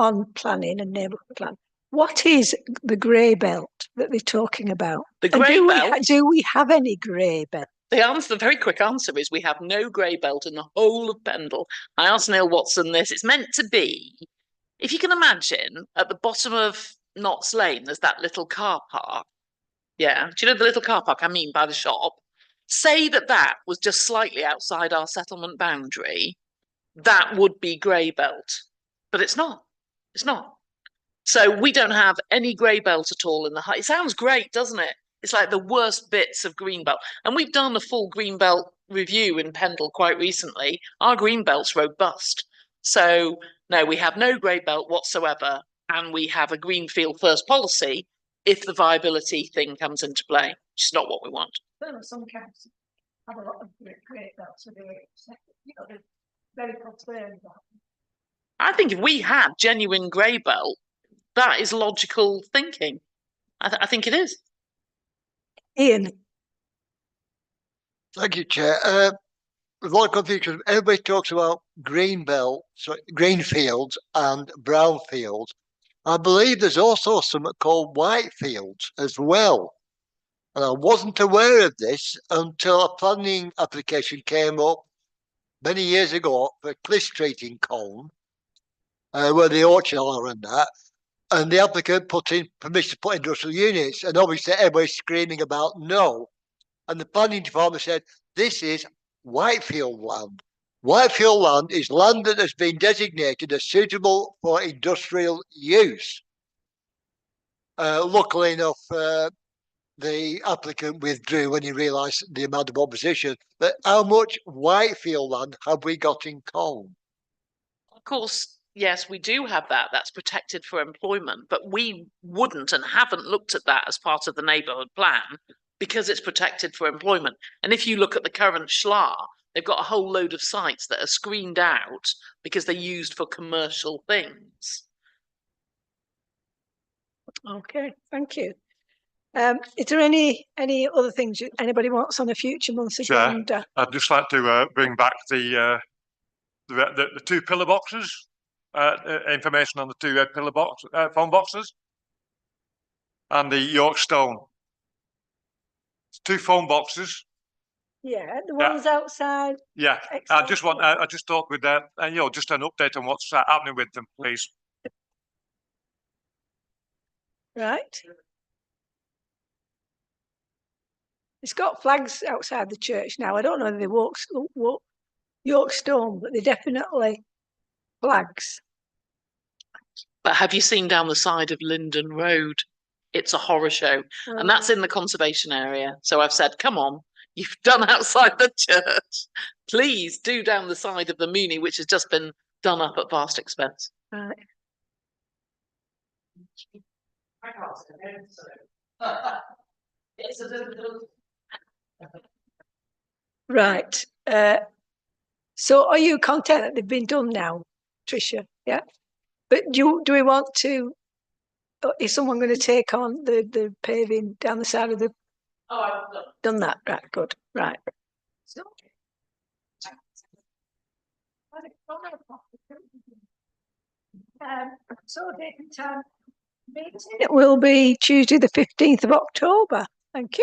Speaker 1: On planning and neighbourhood plan. What is the grey belt that they're talking about?
Speaker 5: The grey belt?
Speaker 1: Do we have any grey belt?
Speaker 5: The very quick answer is we have no grey belt in the whole of Pendle. I asked Neil Watson this. It's meant to be, if you can imagine, at the bottom of Notts Lane, there's that little car park. Yeah. Do you know the little car park I mean by the shop? Say that was just slightly outside our settlement boundary. That would be grey belt. But it's not. It's not. So we don't have any grey belt at all in the high. It sounds great, doesn't it? It's like the worst bits of green belt. And we've done a full green belt review in Pendle quite recently. Our green belt's robust. So no, we have no grey belt whatsoever. And we have a greenfield first policy if the viability thing comes into play, which is not what we want.
Speaker 1: Some councils have a lot of grey belts, so they're very concerned about them. I
Speaker 5: think if we had genuine grey belt, that is logical thinking. I think it is.
Speaker 1: Ian,
Speaker 11: Thank you, Chair. There's a lot of confusion. Everybody talks about green belt, so green fields and brown fields. I believe there's also something called white fields as well. And I wasn't aware of this until a planning application came up many years ago for Cliff Street in Colne, where the orchard are and that. And the applicant put in permission to put industrial units. And obviously everybody's screaming about no. And the planning department said, this is Whitefield land. Whitefield land is land that has been designated as suitable for industrial use. Luckily enough, the applicant withdrew when he realised the amount of opposition. But how much Whitefield land have we got in Colne?
Speaker 5: Of course, yes, we do have that. That's protected for employment, but we wouldn't and haven't looked at that as part of the neighbourhood plan because it's protected for employment. And if you look at the current SHLA, they've got a whole load of sites that are screened out because they're used for commercial things.
Speaker 1: okay, thank you. Is there any other things anybody wants on a future month's
Speaker 8: Chair,
Speaker 1: agenda?
Speaker 8: I'd just like to bring back the two pillar boxes, information on the two red pillar box phone boxes, and the York Stone. It's two phone boxes.
Speaker 1: Yeah, the ones outside.
Speaker 8: Yeah, I just thought with that, just an update on what's happening with them, please.
Speaker 1: Right. It's got flags outside the church now. I don't know if they walk York Stone, but they're definitely flags.
Speaker 5: But have you seen down the side of Linden Road? It's a horror show. And that's in the conservation area. So I've said, come on, you've done outside the church. Please do down the side of the Mooney, which has just been done up at vast expense.
Speaker 1: Right. Right. So are you content that they've been done now, Tricia? Yeah. But do we want to, is someone going to take on the paving down the side of the?
Speaker 5: Oh, I've
Speaker 1: done that. Right. Good. Right. So date and time. It will be Tuesday the 15th of October. Thank you.